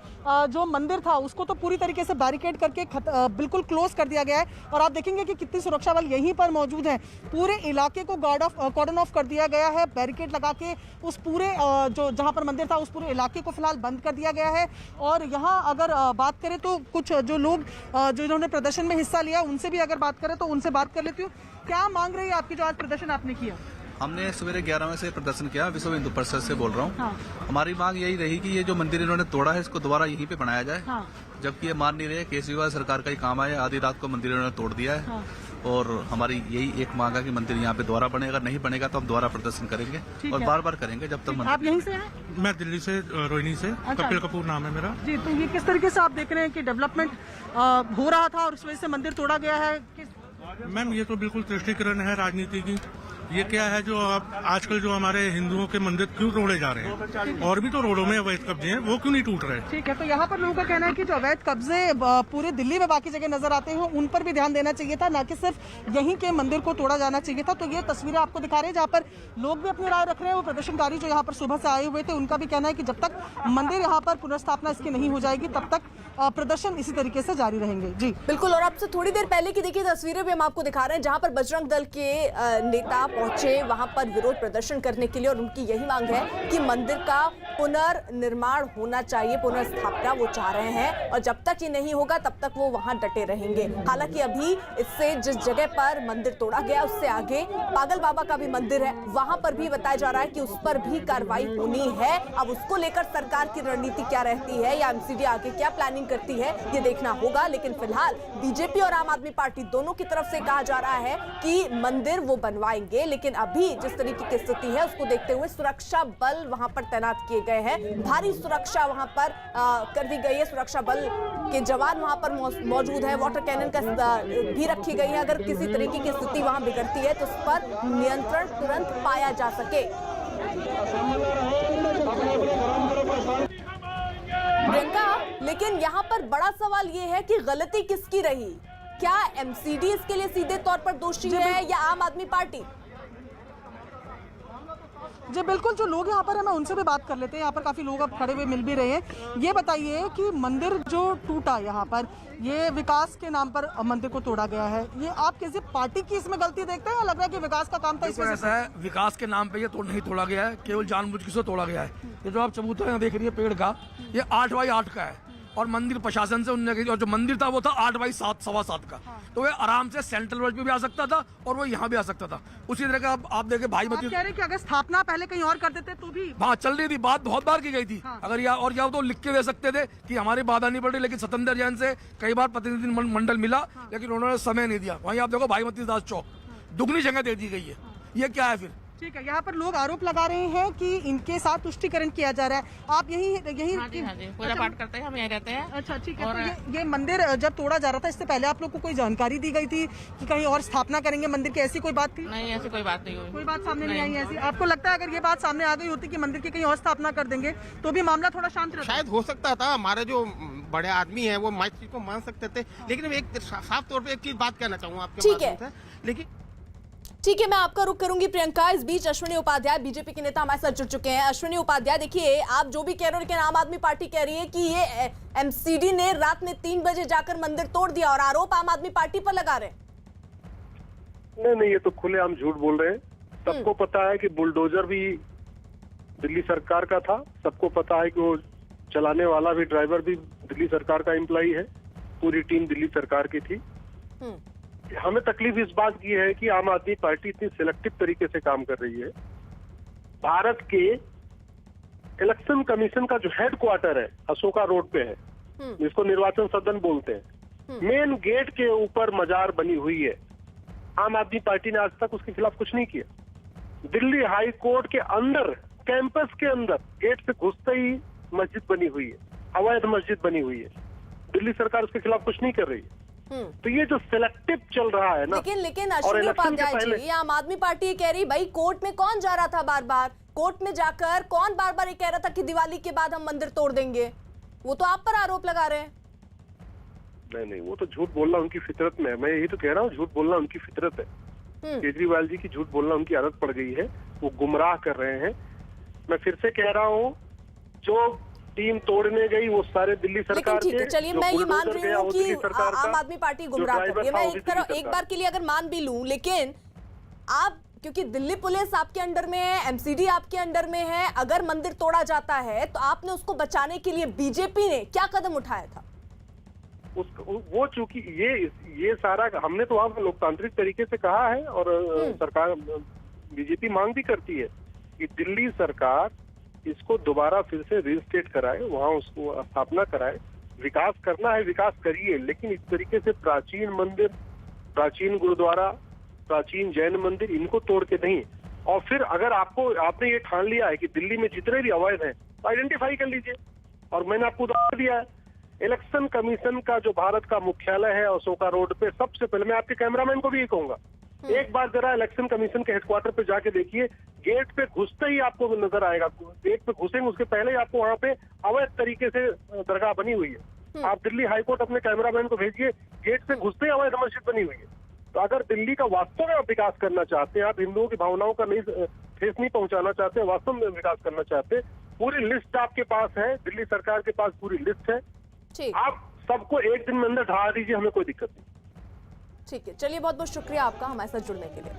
जो मंदिर था उसको तो पूरी तरीके से बैरिकेड करके बिल्कुल क्लोज कर दिया गया है और आप देखेंगे कि कितनी सुरक्षा बल यहीं पर मौजूद है। पूरे इलाके को कॉर्डन ऑफ कर दिया गया है, बैरिकेड लगा के उस पूरे जो जहां पर मंदिर था उस पूरे इलाके को फिलहाल बंद कर दिया गया है। और यहाँ अगर बात करें तो कुछ जो लोग जो इन्होंने प्रदर्शन में हिस्सा लिया उनसे भी अगर बात करें तो उनसे बात कर लेती हूँ। क्या मांग रही है आपकी जो आज प्रदर्शन आपने किया? हमने सवेरे 11 बजे से प्रदर्शन किया, विश्व हिंदू परिषद से बोल रहा हूँ। हाँ। हमारी मांग यही रही कि ये जो मंदिर इन्होंने तोड़ा है इसको दोबारा यहीं पे बनाया जाए। हाँ। जबकि ये मान नहीं रहे, केजरीवाल सरकार का ही काम है, आधी रात को मंदिर इन्होंने तोड़ दिया है। हाँ। और हमारी यही एक मांग है कि मंदिर यहाँ पे दोबारा बने, अगर नहीं बनेगा तो हम दोबारा प्रदर्शन करेंगे और बार बार करेंगे जब तक। आप यहीं से हैं? मैं दिल्ली से, रोहिणी से। अच्छा। कपिल कपूर नाम है मेरा जी। तो ये किस तरीके से आप देख रहे हैं कि डेवलपमेंट हो रहा था और इस वजह से मंदिर तोड़ा गया है? मैम ये तो बिल्कुल तुष्टिकरण है राजनीति की। ये क्या है जो आजकल जो हमारे हिंदुओं के मंदिर क्यों तोड़े जा रहे हैं, और भी तो रोडों में अवैध कब्जे हैं, वो क्यों नहीं टूट रहे? ठीक है, तो यहाँ पर लोगों का कहना है कि जो अवैध कब्जे पूरे दिल्ली में बाकी जगह नजर आते हैं उन पर भी ध्यान देना चाहिए था, न कि सिर्फ यहीं के मंदिर को तोड़ा जाना चाहिए था। तो ये तस्वीरें आपको दिखा रहे हैं जहाँ पर लोग भी अपनी राय रख रहे हैं। वो प्रदर्शनकारी जो यहाँ पर सुबह से आए हुए थे उनका भी कहना है कि जब तक मंदिर यहाँ पर पुनर्स्थापना इसकी नहीं हो जाएगी तब तक प्रदर्शन इसी तरीके से जारी रहेंगे। जी बिल्कुल। और आपसे थोड़ी देर पहले की देखिए तस्वीरें भी हम आपको दिखा रहे हैं जहां पर बजरंग दल के नेता पहुंचे वहां पर विरोध प्रदर्शन करने के लिए, और उनकी यही मांग है कि मंदिर का पुनर्निर्माण होना चाहिए, पुनर्स्थापना वो चाह रहे हैं और जब तक ये नहीं होगा तब तक वो वहां डटे रहेंगे। हालांकि अभी इससे जिस जगह पर मंदिर तोड़ा गया उससे आगे पागल बाबा का भी मंदिर है, वहां पर भी बताया जा रहा है कि उस पर भी कार्रवाई होनी है। अब उसको लेकर सरकार की रणनीति क्या रहती है या एमसीडी आगे क्या प्लानिंग करती है ये देखना होगा। लेकिन फिलहाल बीजेपी और आम आदमी पार्टी दोनों की तरफ से कहा जा रहा है कि मंदिर वो बनवाएंगे, लेकिन अभी जिस तरीके की स्थिति है उसको देखते हुए सुरक्षा बल वहां पर तैनात किए गए हैं, भारी सुरक्षा वहां पर कर दी गई है। सुरक्षा बल के जवान वहां पर मौजूद है, वाटर कैनन का भी रखी गई है। अगर किसी तरीके की स्थिति वहां बिगड़ती है तो उस पर नियंत्रण तुरंत पाया जा सके। प्रियंका, लेकिन यहाँ पर बड़ा सवाल ये है कि गलती किसकी रही? क्या एमसीडी इसके लिए सीधे तौर पर दोषी है या आम आदमी पार्टी? जी बिल्कुल, जो लोग यहाँ पर हैं मैं उनसे भी बात कर लेते हैं। यहाँ पर काफी लोग अब खड़े हुए मिल भी रहे हैं। ये बताइए कि मंदिर जो टूटा यहाँ पर, ये विकास के नाम पर मंदिर को तोड़ा गया है, ये आप किसी पार्टी की इसमें गलती देखते हैं या लग रहा है कि विकास का काम था? इसमें ऐसा है, विकास के नाम पे ये नहीं तोड़ा गया है, केवल जानबूझ के तोड़ा गया है। ये जो आप चबूतरा यहाँ देख रही है पेड़ का, ये 8x8 का है और मंदिर प्रशासन से उन्होंने, और जो मंदिर था वो था 8x7 सवा 7 का। तो वो आराम से सेंट्रल वर्ल्ड पे भी आ सकता था और वो यहाँ भी आ सकता था। उसी तरह का आप देखे भाई मती कह रहे कि अगर स्थापना पहले कहीं और कर देते तो भी हाँ चल रही थी, बात बहुत बार की गई थी। अगर या तो लिख के दे सकते थे कि हमारी बाधा नहीं पड़ रही, लेकिन सत्येंद्र जैन से कई बार प्रतिनिधि मंडल मिला लेकिन उन्होंने समय नहीं दिया। वहीं आप देखो भाईमती दास चौक दुगनी जगह दे दी गई है, ये क्या है फिर? ठीक है, यहाँ पर लोग आरोप लगा रहे हैं कि इनके साथ तुष्टिकरण किया जा रहा है। आप यही पूजा पाठ करते हैं, हम यहीं रहते हैं। अच्छा ठीक है। तो ये मंदिर जब तोड़ा जा रहा था इससे पहले आप लोग को कोई जानकारी दी गई थी कि कहीं और स्थापना करेंगे मंदिर की, ऐसी कोई बात थी? नहीं, ऐसी कोई बात नहीं हुई। कोई बात सामने नहीं आई ऐसी? आपको लगता है अगर ये बात सामने आ गई होती कि मंदिर की कहीं और स्थापना कर देंगे तो भी मामला थोड़ा शांत रहता? शायद हो सकता था, हमारे जो बड़े आदमी है वो इस चीज को मान सकते थे। लेकिन एक साफ तौर पर एक चीज बात कहना चाहूँगा आपके माध्यम से, लेकिन ठीक है, मैं आपका रुख करूंगी प्रियंका। इस बीच अश्विनी उपाध्याय बीजेपी के नेता हमारे साथ जुड़ चुके हैं। अश्विनी उपाध्याय, देखिए आप जो भी कह रहे हो लेकिन आम आदमी पार्टी कह रही है कि ये एमसीडी ने रात में 3 बजे जाकर मंदिर तोड़ दिया और आरोप आम आदमी पार्टी पर लगा रहे हैं। नहीं, ये तो खुलेआम झूठ बोल रहे हैं। सबको पता है कि बुलडोजर भी दिल्ली सरकार का था, सबको पता है कि वो चलाने वाला भी, ड्राइवर भी दिल्ली सरकार का एम्प्लॉई है, पूरी टीम दिल्ली सरकार की थी। हमें तकलीफ इस बात की है कि आम आदमी पार्टी इतनी सिलेक्टिव तरीके से काम कर रही है। भारत के इलेक्शन कमीशन का जो हेडक्वार्टर है अशोका रोड पे है, जिसको निर्वाचन सदन बोलते हैं, मेन गेट के ऊपर मजार बनी हुई है आम आदमी पार्टी ने आज तक उसके खिलाफ कुछ नहीं किया। दिल्ली हाई कोर्ट के अंदर, कैंपस के अंदर गेट से घुसते ही मस्जिद बनी हुई है, अवैध मस्जिद बनी हुई है। दिल्ली सरकार उसके खिलाफ कुछ नहीं कर रही है। तो ये जो सिलेक्टिव चल रहा है ना, लेकिन अश्विनी उपाध्याय जी, ये आम आदमी पार्टी ये कह रही भाई कोर्ट में कौन जा रहा था बार बार, कोर्ट में जाकर कौन बार बार ये कह रहा था कि दिवाली के बाद हम मंदिर तोड़ देंगे, वो तो आप पर आरोप लगा रहे हैं। नहीं, वो तो झूठ बोलना उनकी फितरत में है। मैं यही तो कह रहा हूँ, झूठ बोलना उनकी फितरत है। केजरीवाल जी की झूठ बोलना उनकी आदत पड़ गई है, वो गुमराह कर रहे हैं। मैं फिर से कह रहा हूँ, जो टीम तोड़ने गई वो सारे दिल्ली सरकार के, चलिए मैं ये मान रही हूँ कि आम आदमी पार्टी गुमराह कर रही है, मैं एक बार के लिए अगर मान भी लूं, लेकिन आप, क्योंकि दिल्ली पुलिस आपके अंडर में है, एमसीडी आपके अंडर में है, अगर मंदिर तोड़ा जाता है तो आपने उसको बचाने के लिए बीजेपी ने क्या कदम उठाया था? वो चूंकि ये सारा हमने तो वहां लोकतांत्रिक तरीके से कहा है, और सरकार बीजेपी मांग भी करती है कि दिल्ली सरकार इसको दोबारा फिर से रिस्टेट कराए, वहां उसको स्थापना कराए। विकास करना है, विकास करिए, लेकिन इस तरीके से प्राचीन मंदिर, प्राचीन गुरुद्वारा, प्राचीन जैन मंदिर, इनको तोड़ के नहीं। और फिर अगर आपने ये ठान लिया है कि दिल्ली में जितने भी अवैध हैं तो आइडेंटिफाई कर लीजिए। और मैंने आपको उदाहरण दिया है, इलेक्शन कमीशन का जो भारत का मुख्यालय है अशोका रोड पे, सबसे पहले मैं आपके कैमरामैन को भी ये कहूंगा, एक बार जरा इलेक्शन कमीशन के हेडक्वार्टर पे जाके देखिए, गेट पे घुसते ही आपको नजर आएगा, गेट पे घुसेंगे उसके पहले ही आपको वहाँ पे अवैध तरीके से दरगाह बनी हुई है। आप दिल्ली हाईकोर्ट अपने कैमरामैन को भेजिए, गेट से घुसते ही अवैध मस्जिद बनी हुई है। तो अगर दिल्ली का वास्तव में आप विकास करना चाहते हैं, आप हिंदुओं की भावनाओं का ठेस नहीं पहुंचाना चाहते, वास्तव में विकास करना चाहते, पूरी लिस्ट आपके पास है, दिल्ली सरकार के पास पूरी लिस्ट है, आप सबको एक दिन में अंदर ढा दीजिए, हमें कोई दिक्कत नहीं। ठीक है, चलिए बहुत बहुत शुक्रिया आपका हमारे साथ जुड़ने के लिए।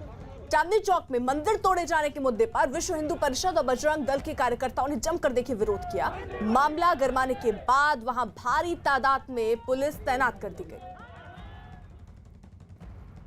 चांदनी चौक में मंदिर तोड़े जाने के मुद्दे पर विश्व हिंदू परिषद और बजरंग दल के कार्यकर्ताओं ने जमकर देखिए विरोध किया। मामला गरमाने के बाद वहां भारी तादाद में पुलिस तैनात कर दी गई।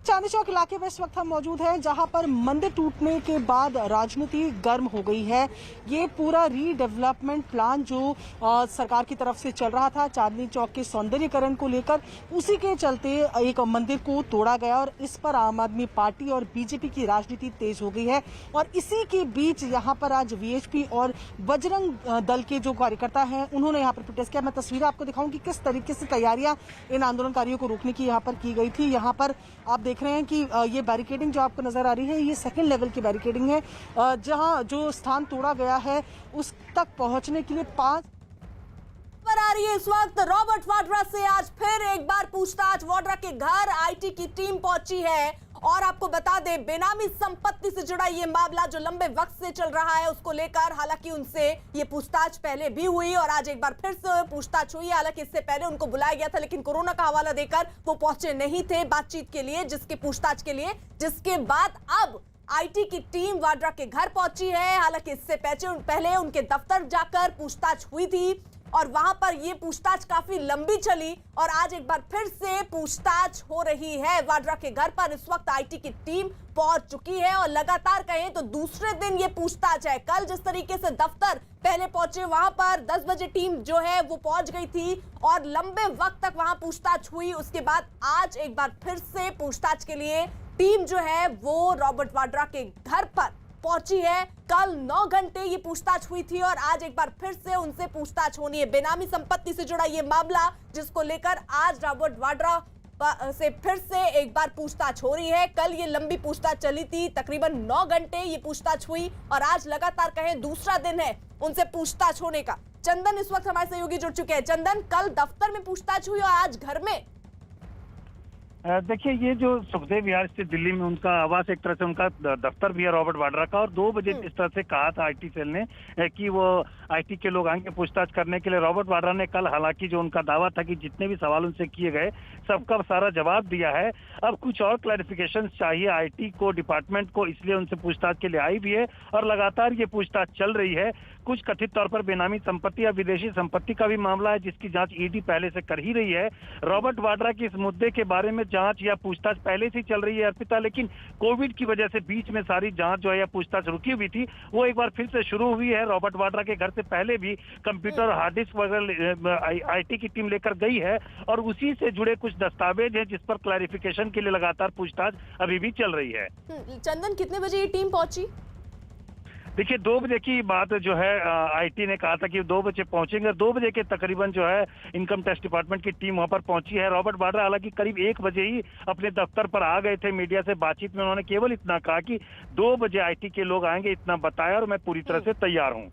चांदनी चौक इलाके में इस वक्त हम मौजूद हैं, जहां पर मंदिर टूटने के बाद राजनीति गर्म हो गई है। ये पूरा रीडेवलपमेंट प्लान जो सरकार की तरफ से चल रहा था चांदनी चौक के सौंदर्यीकरण को लेकर, उसी के चलते एक मंदिर को तोड़ा गया और इस पर आम आदमी पार्टी और बीजेपी की राजनीति तेज हो गई है। और इसी के बीच यहाँ पर आज वीएचपी और बजरंग दल के जो कार्यकर्ता हैं उन्होंने यहाँ पर प्रोटेस्ट किया। मैं तस्वीरें आपको दिखाऊं कि किस तरीके से तैयारियां इन आंदोलनकारियों को रोकने की यहाँ पर की गई थी। यहाँ पर आप देख रहे हैं कि ये बैरिकेडिंग जो आपको नजर आ रही है, ये सेकंड लेवल की बैरिकेडिंग है, जहां जो स्थान तोड़ा गया है उस तक पहुंचने के लिए 5 पर आ रही है इस वक्त रॉबर्ट वाड्रा से आज फिर एक बार पूछताछ। वाड्रा के घर आईटी की टीम पहुंची है और आपको बता दें, बेनामी संपत्ति से जुड़ा ये मामला जो लंबे वक्त से चल रहा है उसको लेकर हालांकि उनसे ये पूछताछ पहले भी हुई और आज एक बार फिर से पूछताछ हुई। हालांकि इससे पहले उनको बुलाया गया था, लेकिन कोरोना का हवाला देकर वो पहुंचे नहीं थे बातचीत के लिए, जिसके पूछताछ के लिए, जिसके बाद अब आईटी की टीम वाड्रा के घर पहुंची है। हालांकि इससे पहले उनके दफ्तर जाकर पूछताछ हुई थी और वहां पर ये पूछताछ काफी लंबी चली और आज एक बार फिर से पूछताछ हो रही है। वाड्रा के घर पर इस वक्त आईटी की टीम पहुंच चुकी है और लगातार कहें तो दूसरे दिन ये पूछताछ है। कल जिस तरीके से दफ्तर पहले पहुंचे, वहां पर 10 बजे टीम जो है वो पहुंच गई थी और लंबे वक्त तक वहां पूछताछ हुई। उसके बाद आज एक बार फिर से पूछताछ के लिए टीम जो है वो रॉबर्ट वाड्रा के घर पर पहुंची है। कल 9 घंटे ये पूछताछ हुई थी और आज एक बार फिर से उनसे पूछताछ होनी है। बेनामी संपत्ति से जुड़ा ये मामला जिसको लेकर आज रॉबर्ट वाड्रा से फिर से एक बार पूछताछ हो रही है। कल ये लंबी पूछताछ चली थी, तकरीबन 9 घंटे ये पूछताछ हुई और आज लगातार कहें दूसरा दिन है उनसे पूछताछ होने का। चंदन इस वक्त हमारे सहयोगी जुड़ चुके हैं। चंदन, कल दफ्तर में पूछताछ हुई और आज घर में। देखिए, ये जो सुखदेव विहार स्थित दिल्ली में उनका आवास, एक तरह से उनका दफ्तर भी है रॉबर्ट वाड्रा का, और 2 बजे इस तरह से कहा था आईटी सेल ने कि वो आईटी के लोग आएंगे पूछताछ करने के लिए। रॉबर्ट वाड्रा ने कल, हालांकि जो उनका दावा था कि जितने भी सवाल उनसे किए गए सबका सारा जवाब दिया है। अब कुछ और क्लैरिफिकेशन चाहिए आईटी को, डिपार्टमेंट को, इसलिए उनसे पूछताछ के लिए आई भी है और लगातार ये पूछताछ चल रही है। कुछ कथित तौर पर बेनामी संपत्ति या विदेशी संपत्ति का भी मामला है, जिसकी जांच ईडी पहले से कर ही रही है। रॉबर्ट वाड्रा के इस मुद्दे के बारे में जांच या पूछताछ पहले से चल रही है अर्पिता, लेकिन कोविड की वजह से बीच में सारी जांच जो है या पूछताछ रुकी हुई थी, वो एक बार फिर से शुरू हुई है। रॉबर्ट वाड्रा के घर से पहले भी कंप्यूटर, हार्ड डिस्क वगैरह आईटी की टीम लेकर गई है और उसी से जुड़े कुछ दस्तावेज हैं जिस पर क्लैरिफिकेशन के लिए लगातार पूछताछ अभी भी चल रही है। चंदन, कितने बजे ये टीम पहुंची? देखिए 2 बजे की बात जो है आईटी ने कहा था कि 2 बजे पहुंचेंगे। 2 बजे के तकरीबन जो है इनकम टैक्स डिपार्टमेंट की टीम वहां पर पहुंची है। रॉबर्ट वाड्रा हालांकि करीब 1 बजे ही अपने दफ्तर पर आ गए थे। मीडिया से बातचीत में उन्होंने केवल इतना कहा कि 2 बजे आईटी के लोग आएंगे, इतना बताया और मैं पूरी तरह से तैयार हूँ।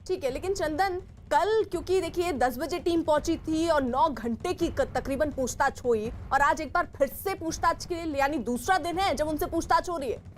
ठीक है, लेकिन चंदन कल क्योंकि देखिए 10 बजे टीम पहुंची थी और 9 घंटे की तकरीबन पूछताछ हुई और आज एक बार फिर से पूछताछ के लिए, यानी दूसरा दिन है जब उनसे पूछताछ हो रही है।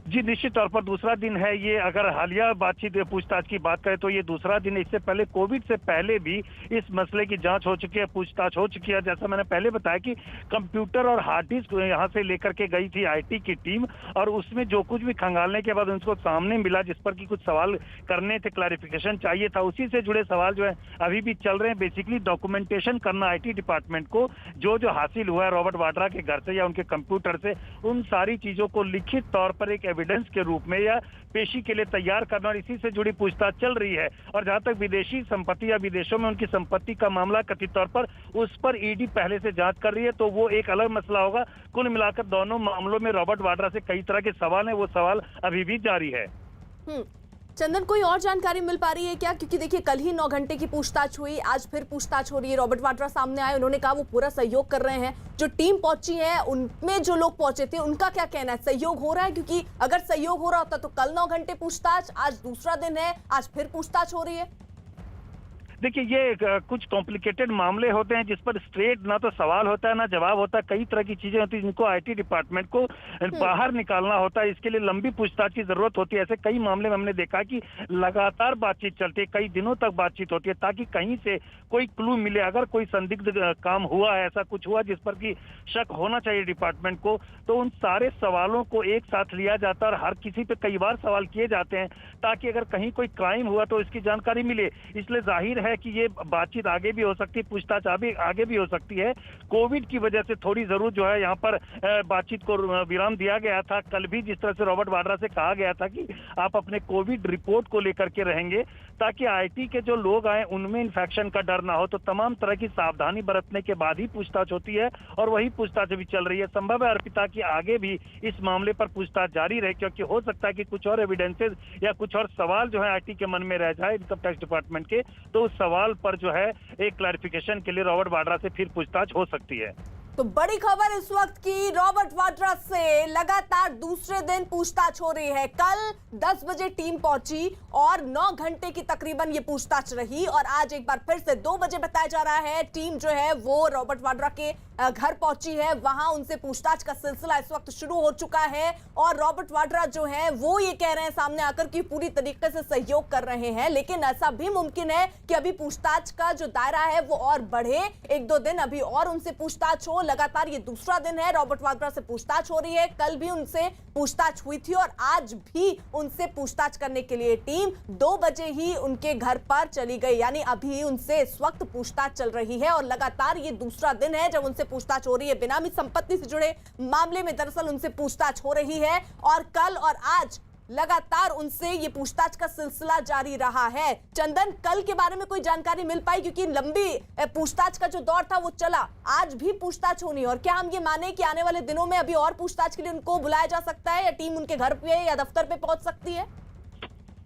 जी निश्चित तौर पर दूसरा दिन है ये। अगर हालिया बातचीत पूछताछ की बात करें तो ये दूसरा दिन है। इससे पहले कोविड से पहले भी इस मसले की जांच हो चुकी है, पूछताछ हो चुकी है। जैसा मैंने पहले बताया कि कंप्यूटर और हार्ड डिस्क यहाँ से लेकर के गई थी आईटी की टीम और उसमें जो कुछ भी खंगालने के बाद उनको सामने मिला जिस पर कि कुछ सवाल करने थे, क्लैरिफिकेशन चाहिए था, उसी से जुड़े सवाल जो है अभी भी चल रहे हैं। बेसिकली डॉक्यूमेंटेशन करना आईटी डिपार्टमेंट को जो हासिल हुआ है रॉबर्ट वाड्रा के घर से या उनके कंप्यूटर से, उन सारी चीजों को लिखित तौर पर एक एविडेंस के रूप में या पेशी के लिए तैयार करना और इसी से जुड़ी पूछताछ चल रही है। और जहां तक विदेशी संपत्ति या विदेशों में उनकी संपत्ति का मामला कथित तौर पर, उस पर ईडी पहले से जांच कर रही है, तो वो एक अलग मसला होगा। कुल मिलाकर दोनों मामलों में रॉबर्ट वाड्रा से कई तरह के सवाल हैं, वो सवाल अभी भी जारी है। चंदन, कोई और जानकारी मिल पा रही है क्या? क्योंकि देखिए कल ही 9 घंटे की पूछताछ हुई, आज फिर पूछताछ हो रही है। रॉबर्ट वाड्रा सामने आए, उन्होंने कहा वो पूरा सहयोग कर रहे हैं। जो टीम पहुंची है उनमें जो लोग पहुंचे थे उनका क्या कहना है? सहयोग हो रहा है? क्योंकि अगर सहयोग हो रहा होता तो कल 9 घंटे पूछताछ, आज दूसरा दिन है, आज फिर पूछताछ हो रही है। देखिए ये कुछ कॉम्प्लिकेटेड मामले होते हैं जिस पर स्ट्रेट ना तो सवाल होता है ना जवाब होता है। कई तरह की चीजें होती हैं जिनको आईटी डिपार्टमेंट को बाहर निकालना होता है। इसके लिए लंबी पूछताछ की जरूरत होती है। ऐसे कई मामले में हमने देखा कि लगातार बातचीत चलती है, कई दिनों तक बातचीत होती है ताकि कहीं से कोई क्लू मिले। अगर कोई संदिग्ध काम हुआ है, ऐसा कुछ हुआ जिस पर कि शक होना चाहिए डिपार्टमेंट को, तो उन सारे सवालों को एक साथ लिया जाता है और हर किसी पे कई बार सवाल किए जाते हैं ताकि अगर कहीं कोई क्राइम हुआ तो इसकी जानकारी मिले। इसलिए जाहिर है कि ये बातचीत आगे भी हो सकती है, पूछताछ आगे भी हो सकती है। कोविड की वजह से थोड़ी जरूर जो है यहाँ पर बातचीत को विराम दिया गया था। कल भी जिस तरह से रॉबर्ट वाड्रा से कहा गया था कि आप अपने कोविड रिपोर्ट को लेकर के रहेंगे ताकि आईटी के जो लोग आए उनमें इन्फेक्शन का डर ना हो, तो तमाम तरह की सावधानी बरतने के बाद ही पूछताछ होती है और वही पूछताछ भी चल रही है। संभव है अर्पिता की आगे भी इस मामले पर पूछताछ जारी रहे, क्योंकि हो सकता है कि कुछ और एविडेंसेस या कुछ और सवाल जो है आईटी के मन में रह जाए इनकम टैक्स डिपार्टमेंट के, तो उस सवाल पर जो है एक क्लैरिफिकेशन के लिए रॉबर्ट वाड्रा से फिर पूछताछ हो सकती है। तो बड़ी खबर इस वक्त की, रॉबर्ट वाड्रा से लगातार दूसरे दिन पूछताछ हो रही है। कल 10 बजे टीम पहुंची और 9 घंटे की तकरीबन ये पूछताछ रही और आज एक बार फिर से 2 बजे बताया जा रहा है टीम जो है वो रॉबर्ट वाड्रा के घर पहुंची है। वहां उनसे पूछताछ का सिलसिला इस वक्त शुरू हो चुका है और रॉबर्ट वाड्रा जो है वो ये कह रहे हैं सामने आकर कि पूरी तरीके से सहयोग कर रहे हैं, लेकिन ऐसा भी मुमकिन है कि अभी पूछताछ का जो दायरा है वो और बढ़े, 1-2 दिन अभी और उनसे पूछताछ हो। लगातार ये दूसरा दिन है रॉबर्ट वाड्रा से पूछताछ हो रही है। कल भी उनसे पूछताछ हुई थी और आज भी उनसे पूछताछ करने के लिए टीम 2 बजे ही उनके घर पर चली गई, यानी अभी उनसे इस वक्त पूछताछ चल रही है और लगातार ये दूसरा दिन है जब उनसे पूछताछ हो रही है। बेनामी संपत्ति से जुड़े मामले में दरअसल उनसे पूछताछ हो रही है और कल और आज लगातार उनसे ये पूछताछ का सिलसिला जारी रहा है। चंदन, कल के बारे में कोई जानकारी मिल पाई? क्योंकि लंबी पूछताछ का जो दौर था वो चला, आज भी पूछताछ होनी है और क्या हम ये माने कि आने वाले दिनों में अभी और पूछताछ के लिए उनको बुलाया जा सकता है या टीम उनके घर पे या दफ्तर पे पहुंच सकती है?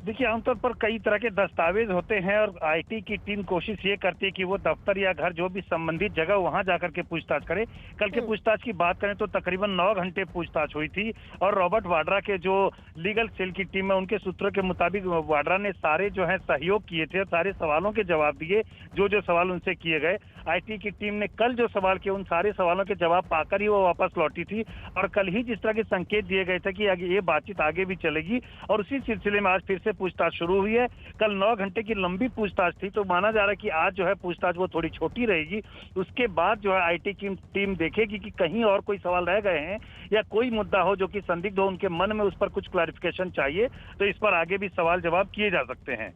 देखिए आमतौर पर कई तरह के दस्तावेज होते हैं और आईटी की टीम कोशिश ये करती है कि वो दफ्तर या घर जो भी संबंधित जगह वहां जाकर के पूछताछ करे। कल के पूछताछ की बात करें तो तकरीबन 9 घंटे पूछताछ हुई थी और रॉबर्ट वाड्रा के जो लीगल सेल की टीम है उनके सूत्रों के मुताबिक वाड्रा ने सारे जो है सहयोग किए थे, सारे सवालों के जवाब दिए जो सवाल उनसे किए गए। आईटी की टीम ने कल जो सवाल किए उन सारे सवालों के जवाब पाकर ही वो वापस लौटी थी और कल ही जिस तरह के संकेत दिए गए थे कि ये बातचीत आगे भी चलेगी और उसी सिलसिले में आज फिर से पूछताछ शुरू हुई है। कल 9 घंटे की लंबी पूछताछ थी, तो माना जा रहा है कि आज जो है पूछताछ वो थोड़ी छोटी रहेगी। उसके बाद जो है आईटी की टीम देखेगी कि कहीं और कोई सवाल रह गए हैं या कोई मुद्दा हो जो कि संदिग्ध हो उनके मन में, उस पर कुछ क्लैरिफिकेशन चाहिए, तो इस पर आगे भी सवाल जवाब किए जा सकते हैं।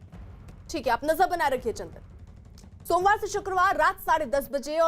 ठीक है, आप नजर बनाए रखिए चंदन। सोमवार से शुक्रवार रात 10:30 बजे और